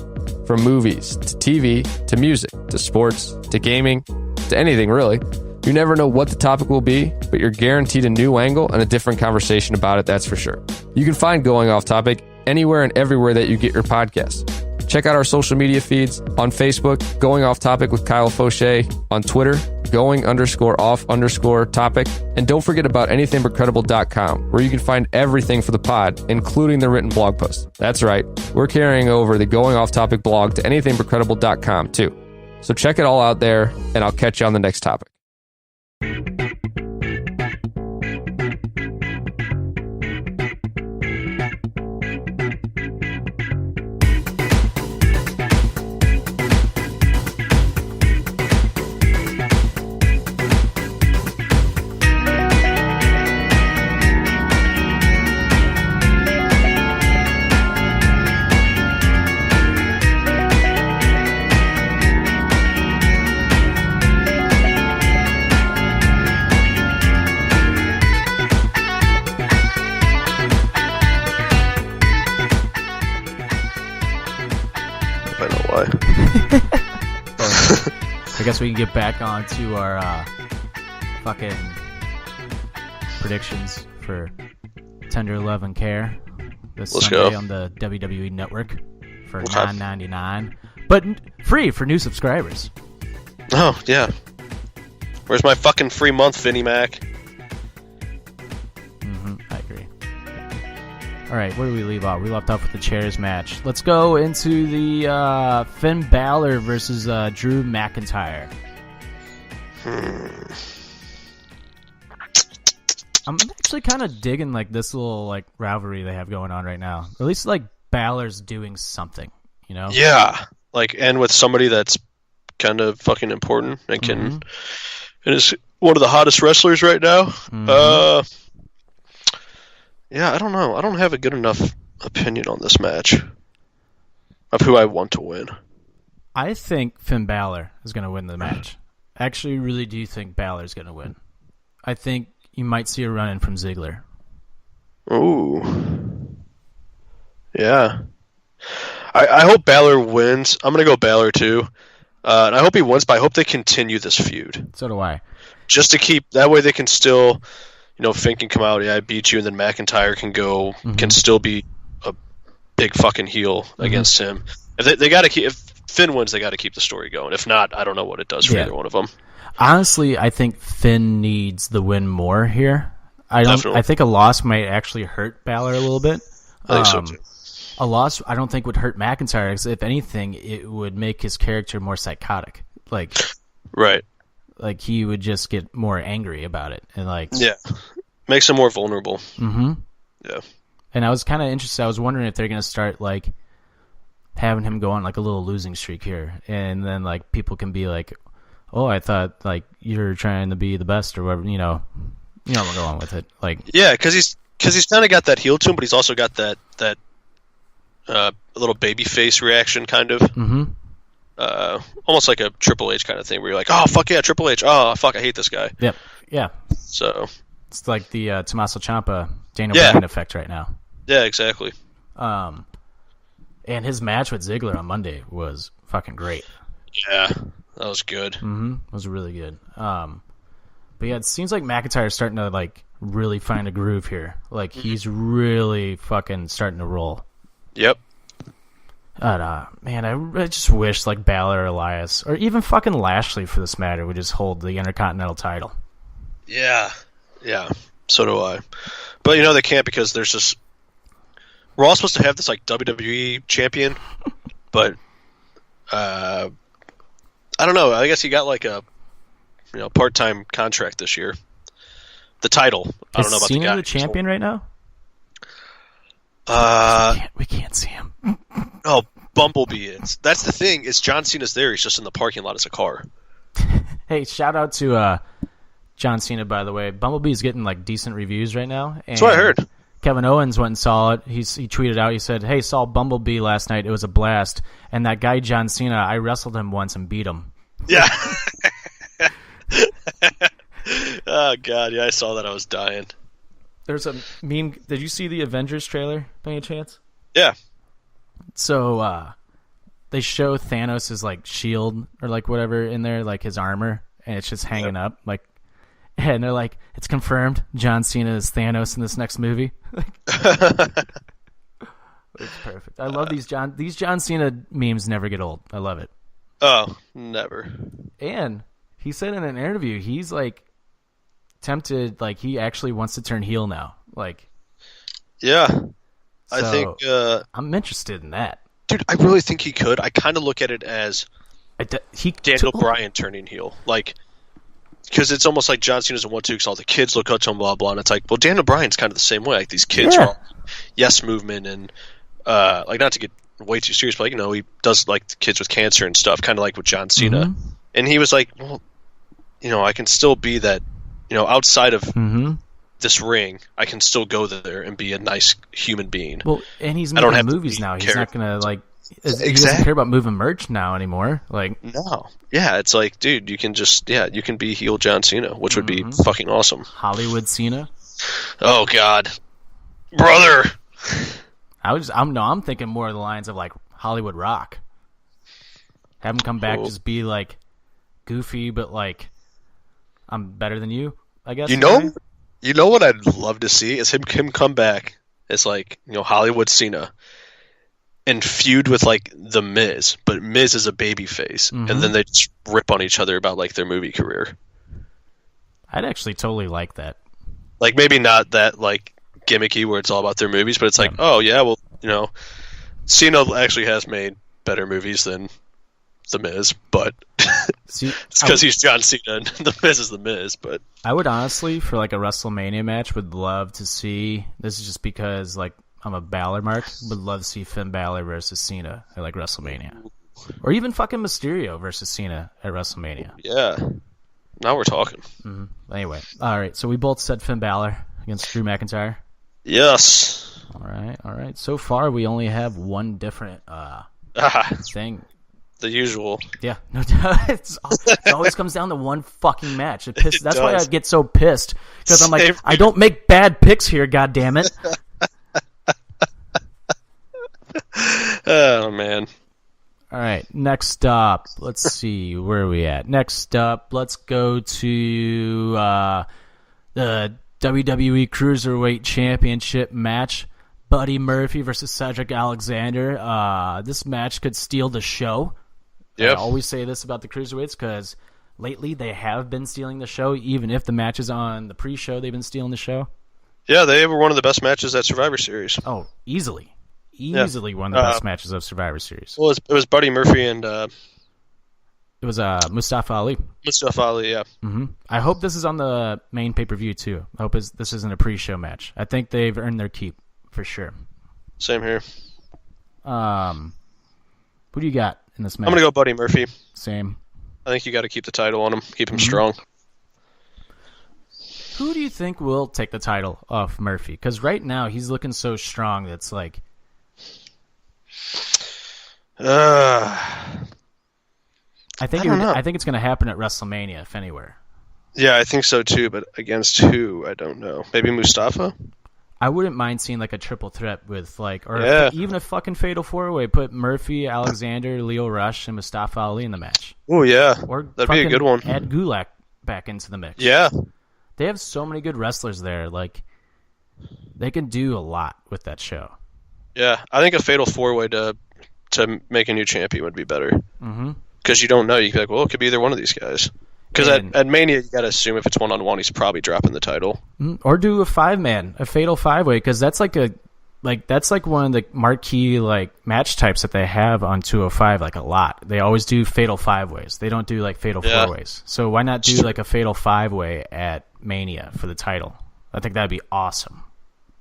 From movies, to TV, to music, to sports, to gaming, to anything really. You never know what the topic will be, but you're guaranteed a new angle and a different conversation about it, that's for sure. You can find Going Off Topic anywhere and everywhere that you get your podcasts. Check out our social media feeds on Facebook, Going Off Topic with Kyle Fauché, on Twitter, going_off_topic, and don't forget about anythingbutcredible.com, where you can find everything for the pod, including the written blog posts. That's right, we're carrying over the Going Off Topic blog to anythingbutcredible.com too. So check it all out there, and I'll catch you on the next topic. I guess we can get back on to our fucking predictions for Tender Love and Care this Sunday on the WWE Network for $9.99, but free for new subscribers. Oh yeah, where's my fucking free month, Vinnie Mac? I agree. All right, where do we leave off? We left off with the chairs match. Let's go into the Finn Balor versus Drew McIntyre. I'm actually kind of digging like this little like rivalry they have going on right now. At least like Balor's doing something, you know? Yeah, like, and with somebody that's kind of fucking important and and is one of the hottest wrestlers right now. Yeah, I don't know. I don't have a good enough opinion on this match of who I want to win. I think Finn Balor is going to win the match. I actually really do think Balor's going to win. I think you might see a run-in from Ziggler. Ooh. Yeah. I hope Balor wins. I'm going to go Balor too. And I hope he wins, but I hope they continue this feud. So do I. Just to keep... That way they can still... You know, Finn can come out, I beat you, and then McIntyre can go, can still be a big fucking heel against him. If they got to keep... If Finn wins, they got to keep the story going. If not, I don't know what it does for either one of them. Honestly, I think Finn needs the win more here. I think a loss might actually hurt Balor a little bit. I think so too. A loss, I don't think would hurt McIntyre. Because if anything, it would make his character more psychotic. Like, right. Like he would just get more angry about it, and like makes him more vulnerable. Yeah. And I was kind of interested. I was wondering if they're gonna start like having him go on like a little losing streak here, and then like people can be like, "Oh, I thought like you're trying to be the best or whatever." You know, we'll go on with it. Like, yeah, because he's kind of got that heel to him, but he's also got that little baby face reaction, kind of. Almost like a Triple H kind of thing, where you're like, "Oh fuck yeah, Triple H! Oh fuck, I hate this guy." Yep. Yeah. So it's like the Tommaso Ciampa, Daniel Bryan effect right now. Yeah, exactly. And his match with Ziggler on Monday was fucking great. Yeah, that was good. It was really good. But yeah, it seems like McIntyre's starting to like really find a groove here. Like he's really fucking starting to roll. Yep. Man, I just wish like Balor or Elias, or even fucking Lashley for this matter, would just hold the Intercontinental title. Yeah. So do I. But you know they can't, because there's this... We're all supposed to have this like WWE champion, but I don't know. I guess he got like a part-time contract this year. The title. I don't know about Cena the guy. The champion right now? We can't see him. Oh, Bumblebee is. That's the thing. Is John Cena's there? He's just in the parking lot as a car. Hey, shout out to John Cena, by the way. Bumblebee's getting like decent reviews right now. And that's what I heard. Kevin Owens went and saw it. He tweeted out. He said, "Hey, saw Bumblebee last night. It was a blast. And that guy John Cena, I wrestled him once and beat him." Yeah. Oh god, yeah, I saw that. I was dying. There's a meme. Did you see the Avengers trailer by any chance? Yeah. So they show Thanos' like shield or like whatever in there, like his armor, and it's just hanging up, like, and they're like, "It's confirmed, John Cena is Thanos in this next movie." It's perfect. I love these John Cena memes. Never get old. I love it. Oh, never. And he said in an interview he's like tempted, like he actually wants to turn heel now. Like, yeah. So, I think I'm interested in that. Dude, I really think he could. I kind of look at it as Daniel Bryan turning heel. Like, because it's almost like John Cena's in 1-2 because all the kids look up to him, blah, blah, and it's like, well, Daniel Bryan's kind of the same way. Like, these kids are all yes movement and, like, not to get way too serious, but, like, he does, like, the kids with cancer and stuff, kind of like with John Cena. And he was like, well, I can still be that, outside of this ring, I can still go there and be a nice human being. Well, and he's making movies now. He's not going to, like, he doesn't care about moving merch now anymore. Like, no. Yeah, it's like, dude, you can just, you can be heel John Cena, which would be fucking awesome. Hollywood Cena? Oh, God. Brother! I'm thinking more of the lines of, like, Hollywood Rock. Have him come back, just be, like, goofy, but, like, I'm better than you, I guess. You know what I'd love to see is him come back as, like, Hollywood Cena and feud with, like, The Miz, but Miz is a babyface, and then they just rip on each other about, like, their movie career. I'd actually totally like that. Like, maybe not that, like, gimmicky where it's all about their movies, but it's like, oh yeah, well, Cena actually has made better movies than The Miz, but it's because he's John Cena and The Miz is The Miz. But I would honestly, for like a WrestleMania match, would love to see. This is just because like I'm a Balor mark. Would love to see Finn Balor versus Cena at like WrestleMania, or even fucking Mysterio versus Cena at WrestleMania. Yeah, now we're talking. Mm-hmm. Anyway, all right. So we both said Finn Balor against Drew McIntyre. Yes. All right. So far, we only have one different thing. The usual. Yeah, no doubt. It always comes down to one fucking match. That's why I get so pissed, because I'm like, I don't make bad picks here, goddammit. Oh, man. All right, next up, let's see, where are we at? Next up, let's go to the WWE Cruiserweight Championship match. Buddy Murphy versus Cedric Alexander. This match could steal the show. Yep. I always say this about the Cruiserweights because lately they have been stealing the show. Even if the match is on the pre-show, they've been stealing the show. Yeah, they were one of the best matches at Survivor Series. Oh, easily one of the best matches of Survivor Series. Well, it was Buddy Murphy and it was Mustafa Ali. Mustafa Ali, yeah. Mm-hmm. I hope this is on the main pay-per-view too. I hope this isn't a pre-show match. I think they've earned their keep for sure. Same here. Who do you got in this match? I'm gonna go Buddy Murphy. Same. I think you got to keep the title on him, keep him strong. Who do you think will take the title off Murphy? Because right now he's looking so strong that's like. I think it's going to happen at WrestleMania, if anywhere. Yeah, I think so too. But against who? I don't know. Maybe Mustafa. I wouldn't mind seeing like a triple threat with even a fucking fatal 4-way. Put Murphy, Alexander, Leo Rush, and Mustafa Ali in the match. Oh yeah, or that'd be a good one. Add Gulak back into the mix. Yeah, they have so many good wrestlers there. Like they can do a lot with that show. Yeah, I think a fatal 4-way to make a new champion would be better. Mm-hmm. Because you don't know. You can be like, well, it could be either one of these guys. Because at Mania, you got to assume if it's one-on-one, he's probably dropping the title. Or do a 5-man, a fatal 5-way, because that's like one of the marquee like match types that they have on 205 like a lot. They always do fatal 5-ways. They don't do like fatal 4-ways. So why not do like a fatal 5-way at Mania for the title? I think that'd be awesome.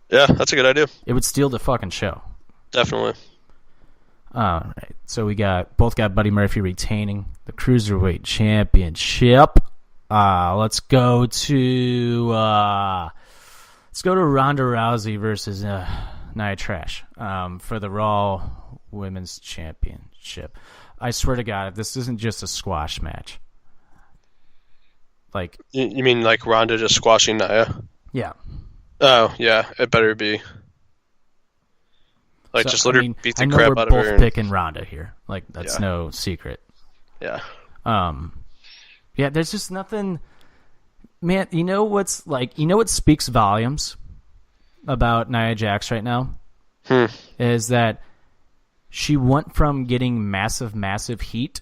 Yeah, that's a good idea. It would steal the fucking show. Definitely. All right, so we both got Buddy Murphy retaining the Cruiserweight Championship. Let's go to Ronda Rousey versus Nia Trash for the Raw Women's Championship. I swear to God, if this isn't just a squash match, like you mean like Ronda just squashing Nia? Yeah. Oh yeah, it better be. Like, just let her beat the crap out of her. I know we're both picking Ronda here. Like, that's no secret. Yeah. Yeah, there's just nothing... Man, you know what speaks volumes about Nia Jax right now? Is that she went from getting massive heat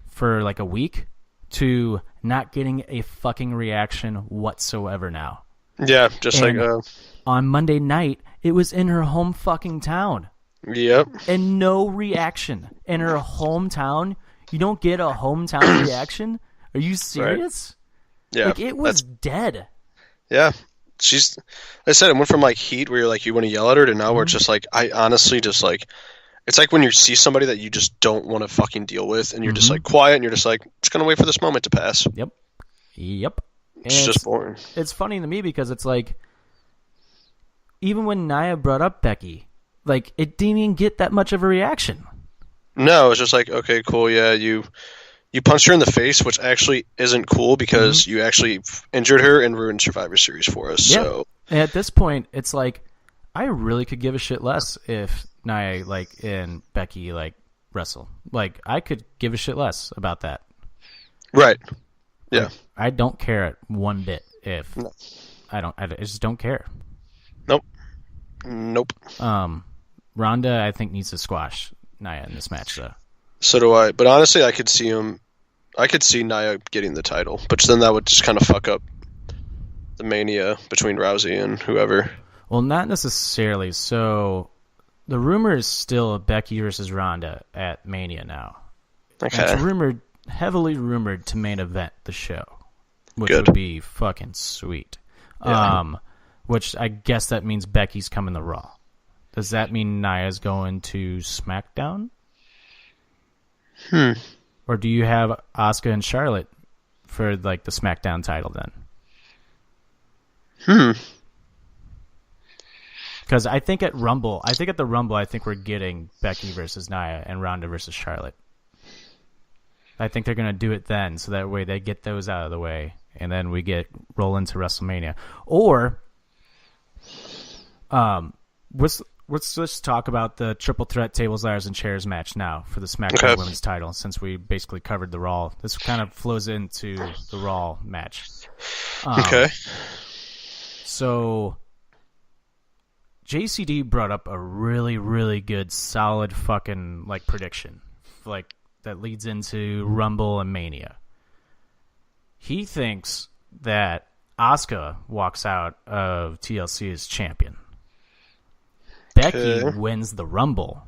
for like a week to not getting a fucking reaction whatsoever now. Yeah, just and like... on Monday night, it was in her home fucking town. Yep. And no reaction. In her hometown? You don't get a hometown reaction? Are you serious? Right. Yeah. Like, it was dead. Yeah. I said, it went from like heat where you're like, you want to yell at her to now where it's just like, I honestly just like, it's like when you see somebody that you just don't want to fucking deal with and you're just like quiet and you're just like, just going to wait for this moment to pass. Yep. It's just boring. It's funny to me because it's like, even when Nia brought up Becky, like, it didn't even get that much of a reaction. No, it's just like, okay, cool, yeah, you punched her in the face, which actually isn't cool because you actually injured her and ruined Survivor Series for us. Yeah. So and at this point, it's like, I really could give a shit less if Nia, like, and Becky, like, wrestle. Like, I could give a shit less about that. Right. Yeah. Like, I don't care one bit if... No. I just don't care. Nope. Ronda, I think, needs to squash Nia in this match, though. So do I. But honestly, I could see Nia getting the title, but then that would just kind of fuck up the Mania between Rousey and whoever. Well, not necessarily. So the rumor is still Becky versus Ronda at Mania now. Okay. And it's heavily rumored to main event the show, which Good. would be fucking sweet. Yeah. Which I guess that means Becky's coming to Raw. Does that mean Nia's going to SmackDown? Or do you have Asuka and Charlotte for like the SmackDown title then? Because I think at the Rumble, I think we're getting Becky versus Nia and Ronda versus Charlotte. I think they're going to do it then, so that way they get those out of the way, and then we roll into WrestleMania. Or, let's just talk about the triple threat tables, ladders, and chairs match now for the SmackDown Women's title, since we basically covered the Raw. This kind of flows into the Raw match. Okay. So, JCD brought up a really, really good, solid fucking like prediction, like that leads into Rumble and Mania. He thinks that Asuka walks out of TLC as champion. Becky wins the Rumble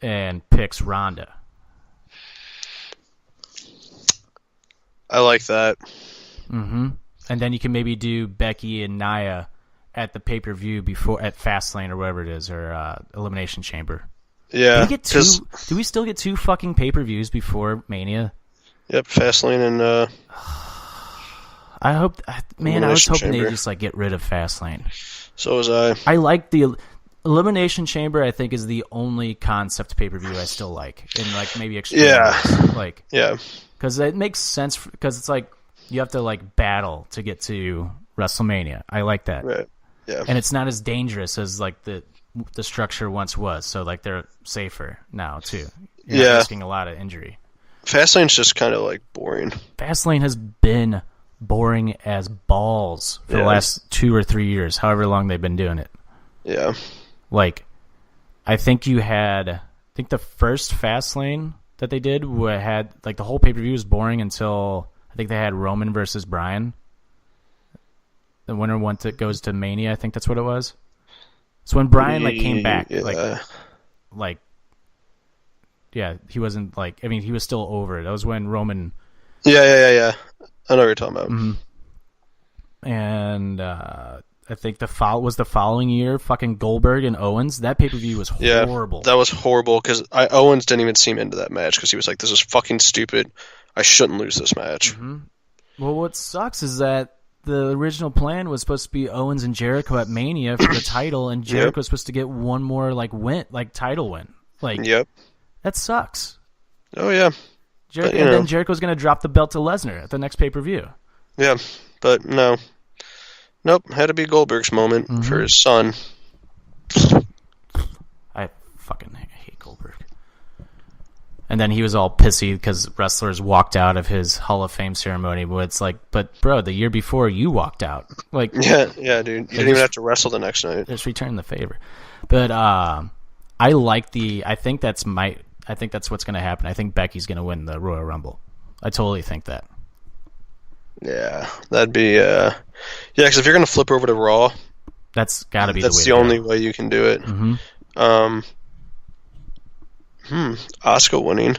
and picks Ronda. I like that. Mm-hmm. And then you can maybe do Becky and Nia at the pay-per-view before at Fastlane or whatever it is, or Elimination Chamber. Yeah. Do we still get 2 fucking pay-per-views before Mania? Yep, Fastlane and I hope, man, I was hoping Chamber. they'd just like get rid of Fastlane. So was I. I like the Elimination Chamber. I think is the only concept pay-per-view I still like, in like maybe Extreme. Yeah. Because it makes sense, because it's like you have to like battle to get to WrestleMania. I like that. Right. Yeah. And it's not as dangerous as like the structure once was. So like they're safer now too. You're not risking a lot of injury. Fastlane's just kind of like boring. Fastlane has been boring as balls for the last 2 or 3 years, however long they've been doing it. Yeah. Like, I think the first Fastlane that they did had like the whole pay-per-view was boring until I think they had Roman versus Bryan. The winner goes to Mania. I think that's what it was. So when Bryan like came back, he wasn't like. I mean, he was still over. That was when Roman. Yeah. I know what you're talking about. Mm-hmm. And I think the following year, fucking Goldberg and Owens. That pay-per-view was horrible. That was horrible because Owens didn't even seem into that match because he was like, "This is fucking stupid. I shouldn't lose this match." Mm-hmm. Well, what sucks is that the original plan was supposed to be Owens and Jericho at Mania for the title, and Jericho was supposed to get one more title win. That sucks. Oh yeah. Then Jericho's going to drop the belt to Lesnar at the next pay-per-view. Yeah, but no. Nope, had to be Goldberg's moment for his son. I fucking hate Goldberg. And then he was all pissy because wrestlers walked out of his Hall of Fame ceremony. But it's like, but bro, the year before you walked out. Like, yeah, dude. You didn't even have to wrestle the next night. Just return the favor. But I think that's what's going to happen. I think Becky's going to win the Royal Rumble. I totally think that. Yeah, that'd be because if you're going to flip over to Raw, that's got to be the only way you can do it. Mm-hmm. Asuka winning.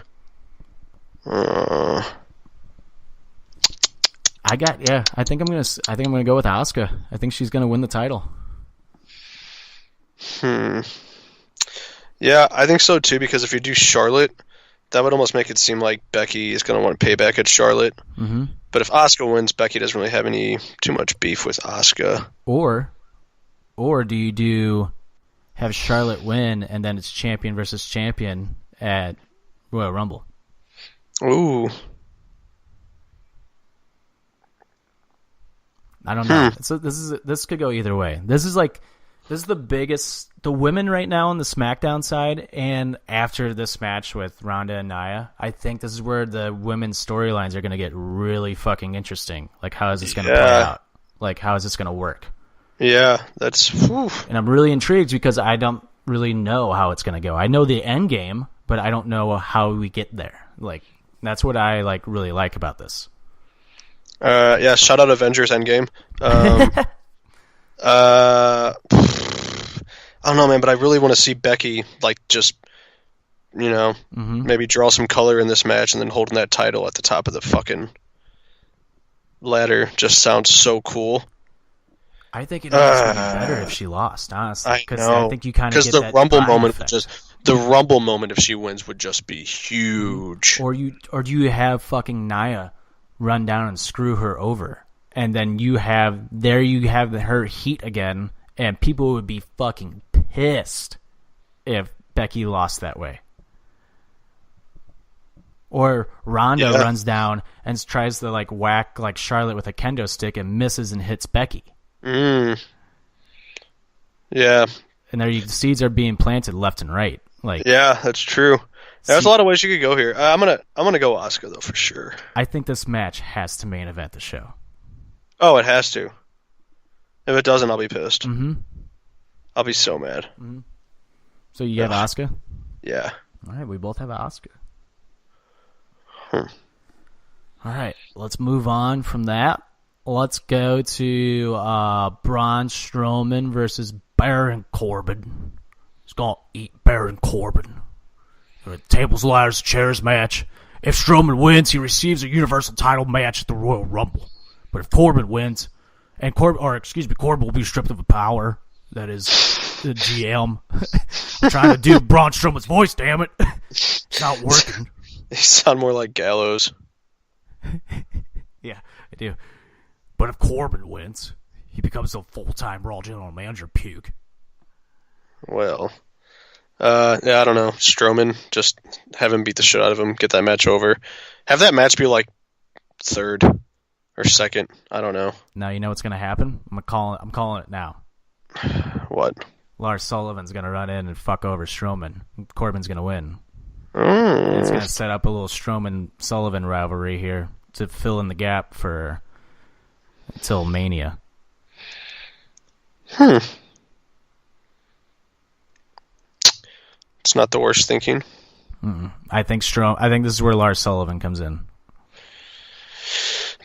I think I'm gonna go with Asuka. I think she's gonna win the title. Yeah, I think so too, because if you do Charlotte, that would almost make it seem like Becky is going to want payback at Charlotte. Mm-hmm. But if Asuka wins, Becky doesn't really have too much beef with Asuka. Or do you have Charlotte win and then it's champion versus champion at Royal Rumble? Ooh. I don't know. So this could go either way. This is the biggest. The women right now on the SmackDown side, and after this match with Ronda and Nia, I think this is where the women's storylines are going to get really fucking interesting. Like, how is this going to play out? Like, how is this going to work? Yeah, that's... Whew. And I'm really intrigued because I don't really know how it's going to go. I know the end game, but I don't know how we get there. Like, that's what I really like about this. Shout out Avengers Endgame. I don't know, man, but I really want to see Becky, like, just, you know, maybe draw some color in this match and then holding that title at the top of the fucking ladder just sounds so cool. I think it would be better if she lost, honestly. Because I think you kind of get the that Rumble moment effect. the Rumble moment if she wins would just be huge. Or do you have fucking Nia run down and screw her over, and then you have her heat again, and people would be fucking pissed if Becky lost that way. Or Ronda runs down and tries to like whack like Charlotte with a kendo stick and misses and hits Becky. Yeah. And there seeds are being planted left and right. Like, yeah, that's true. There's a lot of ways you could go here. I'm gonna go Asuka though for sure. I think this match has to main event the show. Oh, it has to. If it doesn't, I'll be pissed. Mm-hmm. I'll be so mad. Mm-hmm. So you have Asuka? Yeah. All right, we both have Asuka. All right, let's move on from that. Let's go to Braun Strowman versus Baron Corbin. He's going to eat Baron Corbin. A tables, ladders, chairs match. If Strowman wins, he receives a Universal title match at the Royal Rumble. But if Corbin wins, and Corbin will be stripped of the power that is the GM. I'm trying to do Braun Strowman's voice, damn it. It's not working. You sound more like Gallows. Yeah, I do. But if Corbin wins, he becomes a full-time Raw General Manager. Puke. Well, I don't know. Strowman, just have him beat the shit out of him, get that match over. Have that match be like third or second. I don't know. Now you know what's going to happen? I'm calling it now. What? Lars Sullivan's going to run in and fuck over Strowman. Corbin's going to win. It's going to set up a little Strowman-Sullivan rivalry here to fill in the gap for until Mania. It's not the worst thinking. I think this is where Lars Sullivan comes in.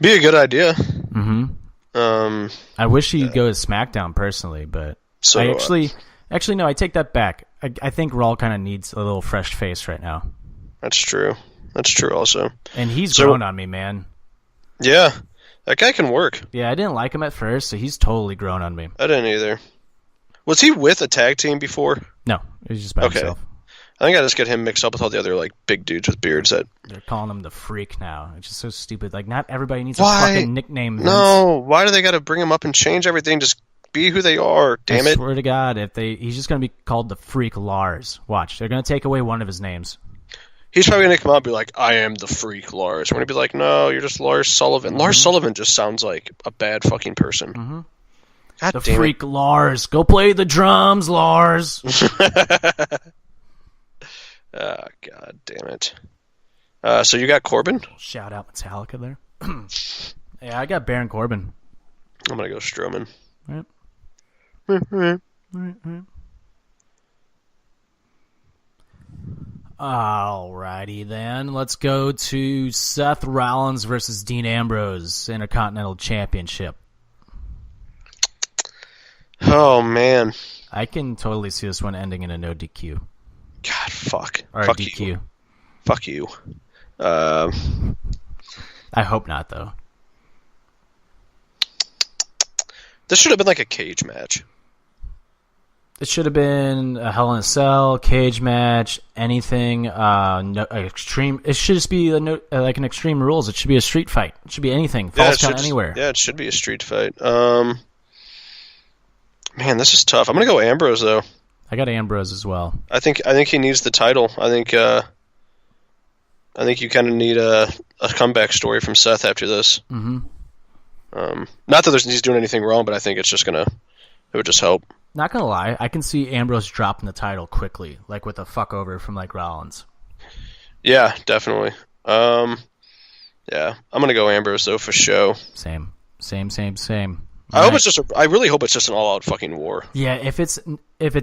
Be a good idea. I wish he'd go to SmackDown personally, but so actually no. I take that back. I think Raw kind of needs a little fresh face right now. That's true. That's true also. And he's grown on me, man. Yeah, that guy can work. Yeah, I didn't like him at first, so he's totally grown on me. I didn't either. Was he with a tag team before? No, he was just by himself. I think I just get him mixed up with all the other like big dudes with beards that they're calling him the Freak now. It's just so stupid. Like, not everybody needs a fucking nickname. No, why do they got to bring him up and change everything? Just be who they are. Damn it! I swear to God, he's just gonna be called the Freak Lars. Watch, they're gonna take away one of his names. He's probably gonna come out and be like, "I am the Freak Lars." We're gonna be like, "No, you're just Lars Sullivan." Lars Sullivan just sounds like a bad fucking person. God the damn Freak Lars, go play the drums, Lars. Oh, God damn it. So you got Corbin? Shout out Metallica there. Yeah, I got Baron Corbin. I'm going to go Strowman. Right. Alrighty then. Let's go to Seth Rollins versus Dean Ambrose, Intercontinental Championship. Oh, man. I can totally see this one ending in a no DQ. God, fuck. Or fuck DQ. You. Fuck you. I hope not, though. This should have been like a cage match. It should have been a Hell in a Cell, cage match, anything. Extreme. It should just be like an Extreme Rules. It should be a street fight. It should be anything. Falls count anywhere. Yeah, it should be a street fight. Man, this is tough. I'm gonna go Ambrose though. I got Ambrose as well. I think he needs the title. I think you kind of need a comeback story from Seth after this. Mm-hmm. Not that he's doing anything wrong, but I think it would just help. Not gonna lie, I can see Ambrose dropping the title quickly, like with a fuck over from like Rollins. Yeah, definitely. Yeah, I'm gonna go Ambrose though for show. Same. I really hope it's just an all-out fucking war. Yeah, if it's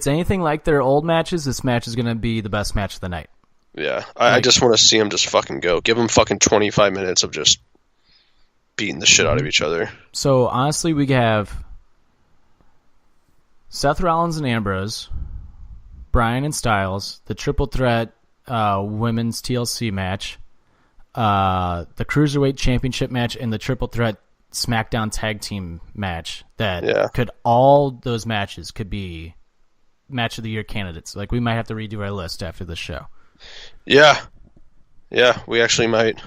anything like their old matches, this match is gonna be the best match of the night. Yeah, I just want to see them just fucking go. Give them fucking 25 minutes of just beating the shit out of each other. So honestly, we have Seth Rollins and Ambrose Bryan and Styles, the triple threat women's TLC match, the Cruiserweight Championship match, and the triple threat SmackDown Tag Team match. All those matches could be Match of the Year candidates. Like, we might have to redo our list after this show. Yeah, we actually might.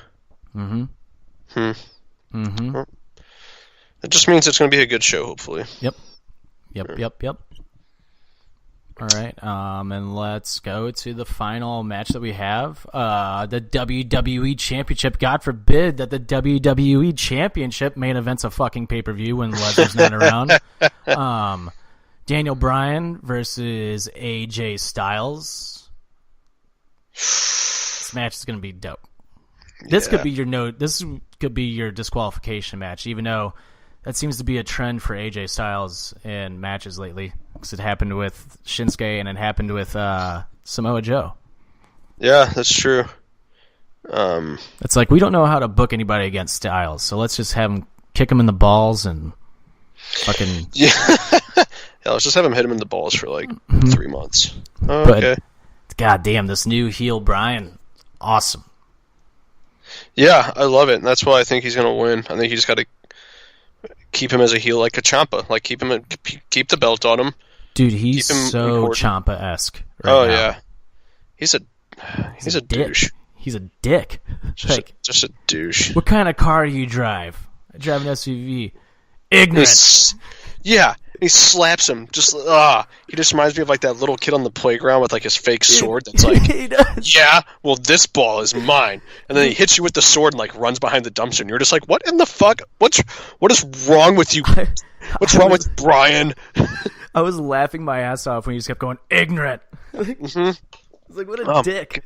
It just means it's going to be a good show, hopefully. Yep. All right, and let's go to the final match that we have, the WWE Championship. God forbid that the WWE Championship main event's a fucking pay-per-view when Lesnar's not around. Daniel Bryan versus AJ Styles. This match is going to be dope. This could be your disqualification match, even though that seems to be a trend for AJ Styles in matches lately. Because it happened with Shinsuke and it happened with Samoa Joe. Yeah, that's true. It's like, we don't know how to book anybody against Styles, so let's just have him kick him in the balls and fucking... Yeah, let's just have him hit him in the balls for like 3 months. Okay. But, goddamn, this new heel Bryan, awesome. Yeah, I love it, and that's why I think he's going to win. I think you just got to keep him as a heel like a Ciampa. Like, keep the belt on him. Dude, he's so Ciampa-esque right now. Yeah. He's a douche. He's a dick. Just a douche. What kind of car do you drive? I drive an SUV. Ignorant. He slaps him. He just reminds me of like that little kid on the playground with like his fake sword that's like, he does. Yeah, well, this ball is mine. And then he hits you with the sword and like runs behind the dumpster and you're just like, what in the fuck? What is wrong with you? What's wrong with Bryan? I was laughing my ass off when he just kept going, ignorant. It's like, what a dick.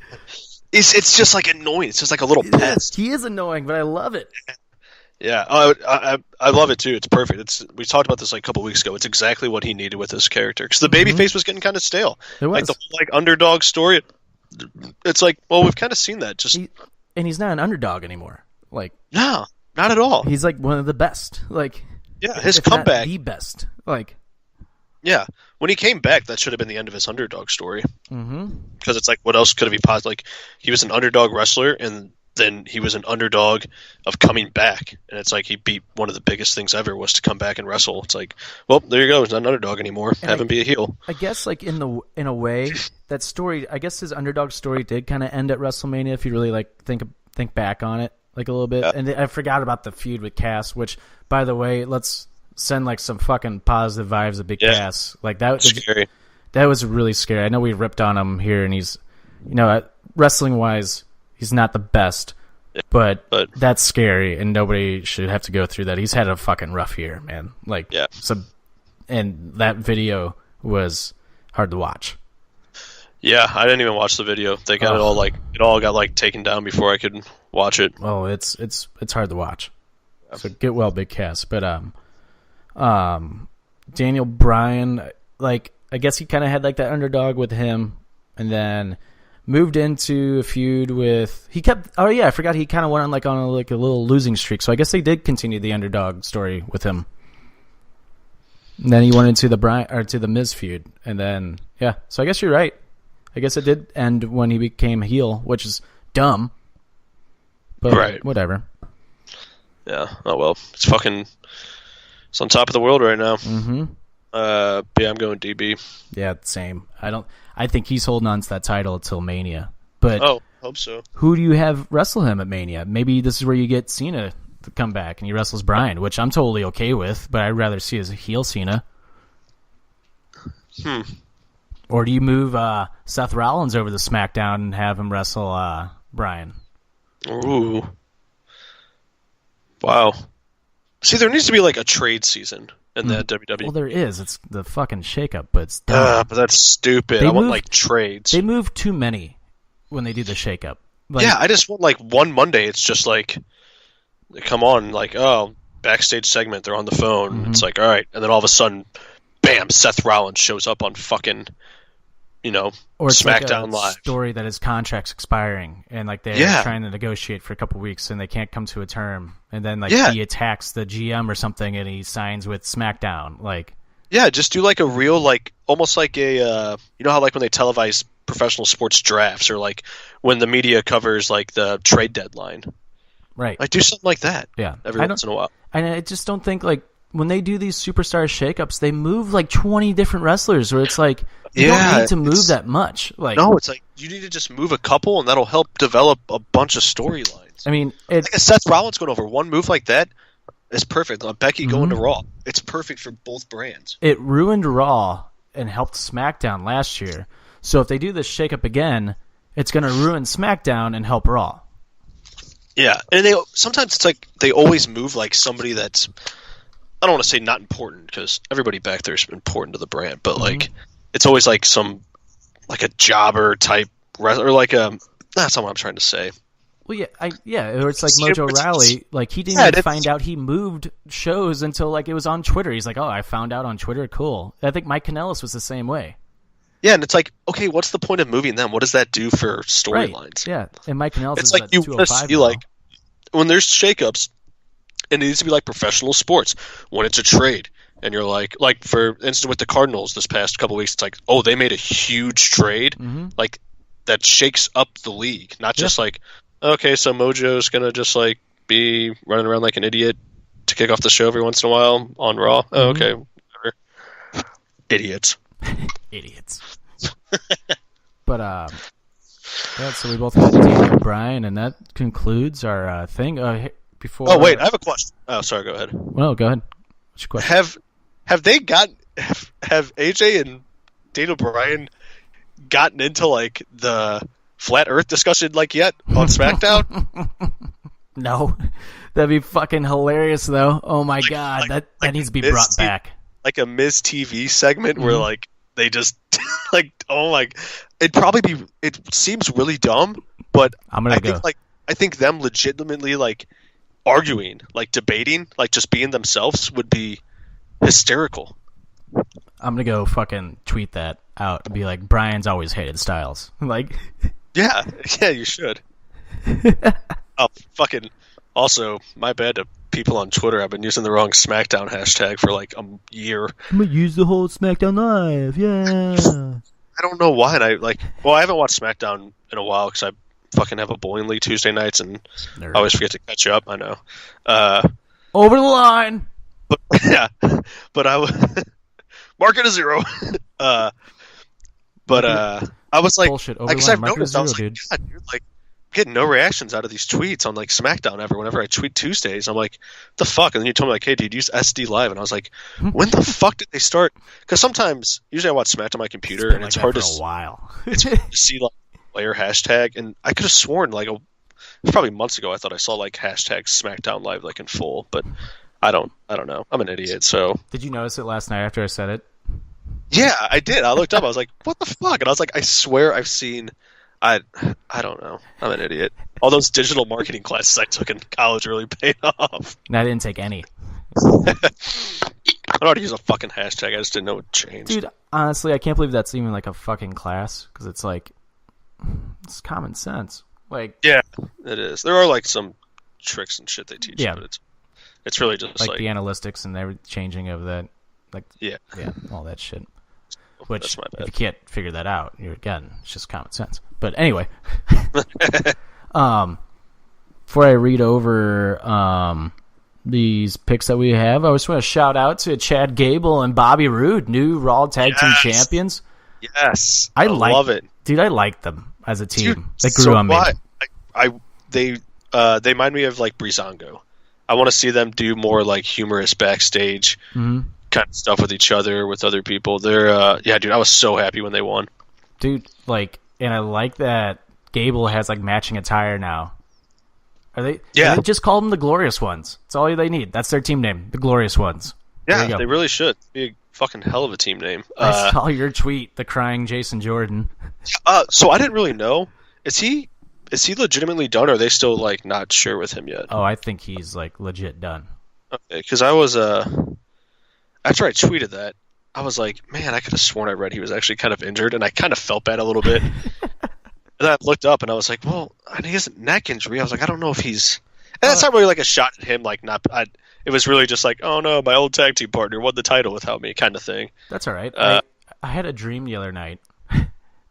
It's just like annoying. It's just like a little pest. He is annoying, but I love it. Yeah, I love it too. It's perfect. We talked about this like a couple weeks ago. It's exactly what he needed with this character because the babyface was getting kind of stale. It was. Like the whole underdog story. It's like, well, we've kind of seen that. And he's not an underdog anymore. Like, no, not at all. He's like one of the best. Like, yeah, his comeback, the best. Like, yeah, when he came back, that should have been the end of his underdog story. Because it's like, what else could it be possible? Like, he was an underdog wrestler, and then he was an underdog of coming back, and it's like he beat one of the biggest things ever was to come back and wrestle. It's like, well, there you go. He's not an underdog anymore. Have him be a heel. I guess, like in a way, that story. I guess his underdog story did kind of end at WrestleMania. If you really like think back on it, like a little bit. Yeah. And I forgot about the feud with Cass. Which, by the way, let's send like some fucking positive vibes of Big Cass. Like that was scary. That was really scary. I know we ripped on him here, and he's, wrestling wise, he's not the best, but that's scary, and nobody should have to go through that. He's had a fucking rough year, man. Like, and that video was hard to watch. Yeah, I didn't even watch the video. They got it all got like taken down before I could watch it. Oh, it's hard to watch. Yeah. So get well, Big Cass. But Daniel Bryan, like, I guess he kind of had like that underdog with him, and then moved into a feud with. I forgot he kind of went on a little losing streak. So I guess they did continue the underdog story with him. And then he went into the Miz feud, and then So I guess you're right. I guess it did end when he became heel, which is dumb. But whatever. Yeah. Oh well. It's on top of the world right now. Mm-hmm. I'm going DB. Yeah, same. I think he's holding on to that title until Mania. But hope so. Who do you have wrestle him at Mania? Maybe this is where you get Cena to come back and he wrestles Bryan, which I'm totally okay with, but I'd rather see as a heel Cena. Or do you move Seth Rollins over to SmackDown and have him wrestle Bryan? Ooh. Wow. See, there needs to be like a trade season in the WWE. Well, there is. It's the fucking shakeup, but it's dumb. But that's stupid. I want like trades. They move too many when they do the shakeup. I just want like one Monday. It's just like, come on, like, backstage segment. They're on the phone. Mm-hmm. It's like, all right, and then all of a sudden, bam, Seth Rollins shows up on fucking, or it's SmackDown like a Live. Story that his contract's expiring and like they're trying to negotiate for a couple weeks and they can't come to a term, and then he attacks the GM or something and he signs with SmackDown. Yeah, just do like a real, like almost like a you know how like when they televise professional sports drafts, or like when the media covers like the trade deadline. Right. Like do something like that. Yeah. Every once in a while. And I just don't think like when they do these superstar shakeups, they move like 20 different wrestlers, where it's like you don't need to move that much. Like no, it's like you need to just move a couple, and that'll help develop a bunch of storylines. I mean, like a Seth Rollins going over one move like that is perfect. Becky going to Raw, it's perfect for both brands. It ruined Raw and helped SmackDown last year. So if they do this shakeup again, it's going to ruin SmackDown and help Raw. Yeah, and sometimes it's like they always move like somebody that's, I don't want to say not important, because everybody back there is important to the brand, but like it's always like some like a jobber type wrestler, or like that's not what I'm trying to say. Well, or it's like Mojo Rawley. Like he didn't even find out he moved shows until like it was on Twitter. He's like, "Oh, I found out on Twitter. Cool." I think Mike Kanellis was the same way. Yeah, and it's like, okay, what's the point of moving them? What does that do for storylines? Right. Yeah, and Mike Kanellis it's is like at you 205 see, like when there's shakeups, it needs to be like professional sports. When it's a trade, and you're like for instance with the Cardinals this past couple weeks, it's like, oh, they made a huge trade, like that shakes up the league, not just like, okay, so Mojo's gonna just like be running around like an idiot to kick off the show every once in a while on Raw. Oh, okay, whatever. Idiots. Idiots. But so we both got Daniel Bryan, and that concludes our thing. Before. Oh wait, I have a question. Oh, sorry. Go ahead. Well, go ahead. What's your question? Have AJ and Daniel Bryan gotten into like the flat Earth discussion like yet on SmackDown? No, that'd be fucking hilarious though. Oh my god, that needs to be brought back. Like a Miz TV segment where like they just like, oh my, it seems really dumb, but I think them legitimately like arguing, like debating, like just being themselves would be hysterical. I'm gonna go fucking tweet that out and be like, Brian's always hated Styles. Like, yeah, you should. Oh, fucking. Also, my bad to people on Twitter. I've been using the wrong SmackDown hashtag for like a year. I'm gonna use the whole SmackDown Live. Yeah. I don't know why. And I haven't watched SmackDown in a while because I fucking have a bowling league Tuesday nights, and I always forget to catch up. I know. Over the line. But yeah, but I was mark it a 0. I was like, bullshit. Over I the guess line. I've noticed. I was like, God, dude, like, I'm getting no reactions out of these tweets on like SmackDown ever. Whenever I tweet Tuesdays, I'm like, the fuck? And then you told me like, hey, dude, use SD Live, and I was like, when the fuck did they start? Because usually I watch SmackDown on my computer, and it's hard to a while. It's hard to see like player hashtag, and I could have sworn like probably months ago I thought I saw like hashtag SmackDown Live like in full, but I don't know. I'm an idiot. So did you notice it last night after I said it? Yeah, I did. I looked up. I was like, what the fuck? And I was like, I swear I've seen. I don't know. I'm an idiot. All those digital marketing classes I took in college really paid off. And I didn't take any. I don't know how to use a fucking hashtag. I just didn't know it changed. Dude, honestly, I can't believe that's even like a fucking class, because it's like, it's common sense. Like, yeah, it is. There are like some tricks and shit they teach. Yeah, but it's really just like the analytics and the changing of that, like yeah, all that shit. Which, that's my bad. If you can't figure that out, it's just common sense. But anyway, before I read over these picks that we have, I just want to shout out to Chad Gable and Bobby Roode, new Raw Tag Team Champions. Yes, I love it, dude. I like them as a team. Dude, they grew on me. They remind me of like Breezango. I want to see them do more like humorous backstage kind of stuff with each other, with other people. They're dude, I was so happy when they won. Dude, like, and I like that Gable has like matching attire now. Are they? Yeah. They just call them the Glorious Ones. That's all they need. That's their team name, the Glorious Ones. Yeah, they really should. Be a fucking hell of a team name. I saw your tweet, the crying Jason Jordan. So I didn't really know. Is he legitimately done, or are they still like not sure with him yet? Oh, I think he's like legit done. Okay, because I was after I tweeted that, I was like, man, I could have sworn I read he was actually kind of injured, and I kind of felt bad a little bit. And then I looked up, and I was like, well, he has a neck injury. I was like, I don't know if he's. And that's not really like a shot at him. Like, not. it was really just like, oh no, my old tag team partner won the title without me, kind of thing. That's all right. I had a dream the other night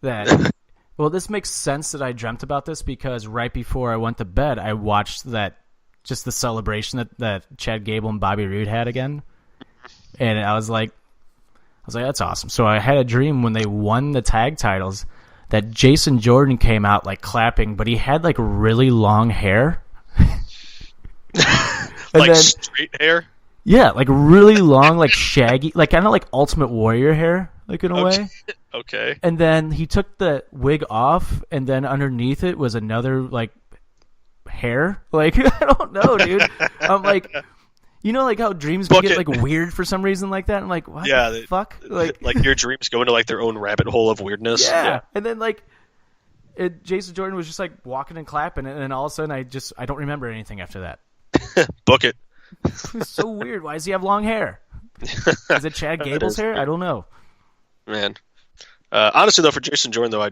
that. Well, this makes sense that I dreamt about this because right before I went to bed, I watched the celebration that Chad Gable and Bobby Roode had again, and I was like, that's awesome. So I had a dream when they won the tag titles that Jason Jordan came out like clapping, but he had like really long hair. Straight hair? Yeah, like really long, like shaggy, like kind of like Ultimate Warrior hair, like in a way. Okay. And then he took the wig off, and then underneath it was another like hair. Like I don't know, dude. I'm like, like how dreams can get like weird for some reason like that. I'm like, what the fuck? Like your dreams go into like their own rabbit hole of weirdness. Yeah. And then like Jason Jordan was just like walking and clapping, and then all of a sudden I don't remember anything after that. Book it. It's so weird. Why does he have long hair? Is it Chad Gable's hair? I don't know. Man. Honestly, though, for Jason Jordan, though, I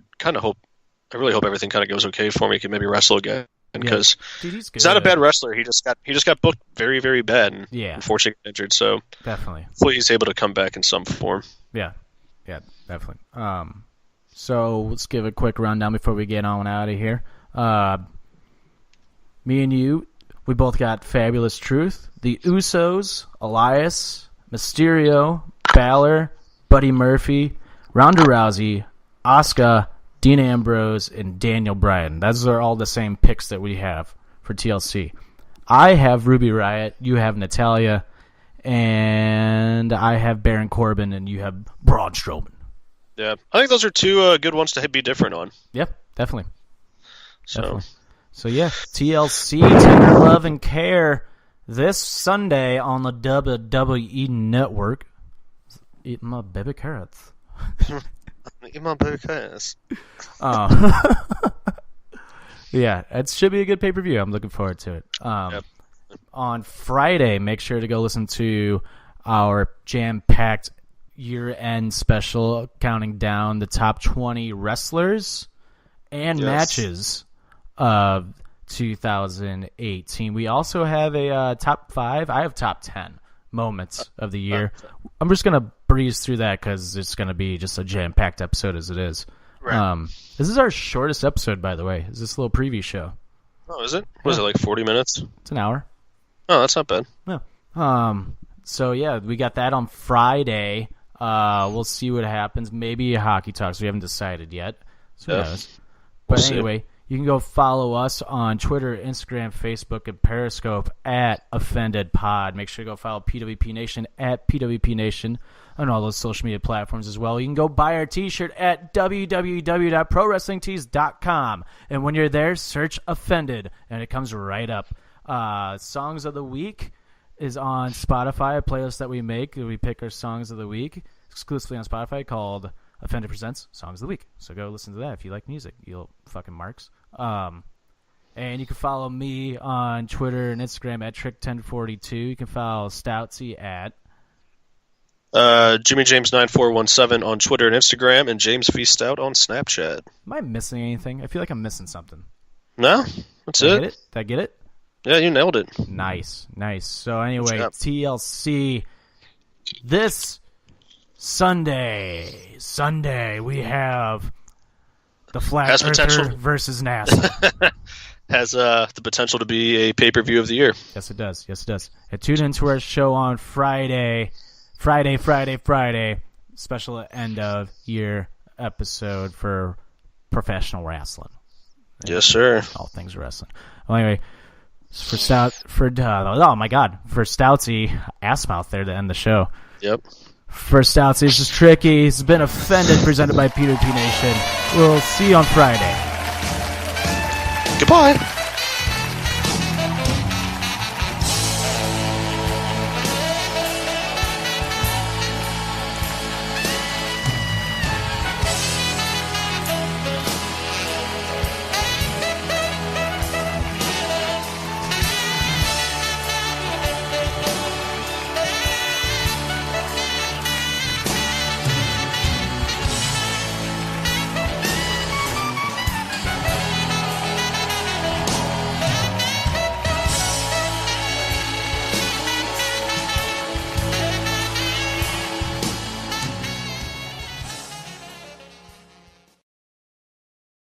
really hope everything kind of goes okay for me. He can maybe wrestle again because he's not a bad wrestler. He just got booked very, very bad and unfortunately got injured. So definitely, hopefully he's able to come back in some form. Yeah, definitely. So let's give a quick rundown before we get on out of here. Me and you, we both got Fabulous Truth, the Usos, Elias, Mysterio, Balor, Buddy Murphy, Ronda Rousey, Asuka, Dean Ambrose, and Daniel Bryan. Those are all the same picks that we have for TLC. I have Ruby Riott, you have Natalya, and I have Baron Corbin, and you have Braun Strowman. Yeah, I think those are two good ones to be different on. Yep, definitely. So yeah, TLC, Tender Love and Care, this Sunday on the WWE Network. Eat my baby carrots. Eat my baby carrots. Yeah, it should be a good pay-per-view. I'm looking forward to it. On Friday, make sure to go listen to our jam-packed year-end special counting down the top 20 wrestlers and matches of 2018. We also have a top 5. I have top 10 moments of the year. I'm just going to breeze through that because it's going to be just a jam-packed episode as it is. Right. This is our shortest episode, by the way. Is this a little preview show? Oh, is it? Was it like 40 minutes? It's an hour. Oh, that's not bad. Yeah. So, yeah, we got that on Friday. We'll see what happens. Maybe a hockey talk, so we haven't decided yet. So who knows? But anyway, you can go follow us on Twitter, Instagram, Facebook, and Periscope at OffendedPod. Make sure to go follow PWP Nation at PWP Nation on all those social media platforms as well. You can go buy our t-shirt at www.prowrestlingtees.com. And when you're there, search Offended, and it comes right up. Songs of the Week is on Spotify, a playlist that we make. We pick our songs of the week exclusively on Spotify called Offended Presents Songs of the Week. So go listen to that if you like music, you fucking marks. And you can follow me on Twitter and Instagram at Trick1042. You can follow Stoutsy at Jimmy James 9417 on Twitter and Instagram, and James V Stout on Snapchat. Am I missing anything? I feel like I'm missing something. No, that's it. Did I get it? Yeah, you nailed it. Nice. So anyway, TLC this Sunday we have the Flat Earther versus NASA. Has the potential to be a pay-per-view of the year. Yes, it does. And tune into our show on Friday. Special end of year episode for professional wrestling. Yes, sir. All things wrestling. Well, anyway, for Stoutsy, ass mouth there to end the show. Yep. For Stoutsy, this is Tricky. It's been Offended, presented by PWP Nation. We'll see you on Friday. Goodbye.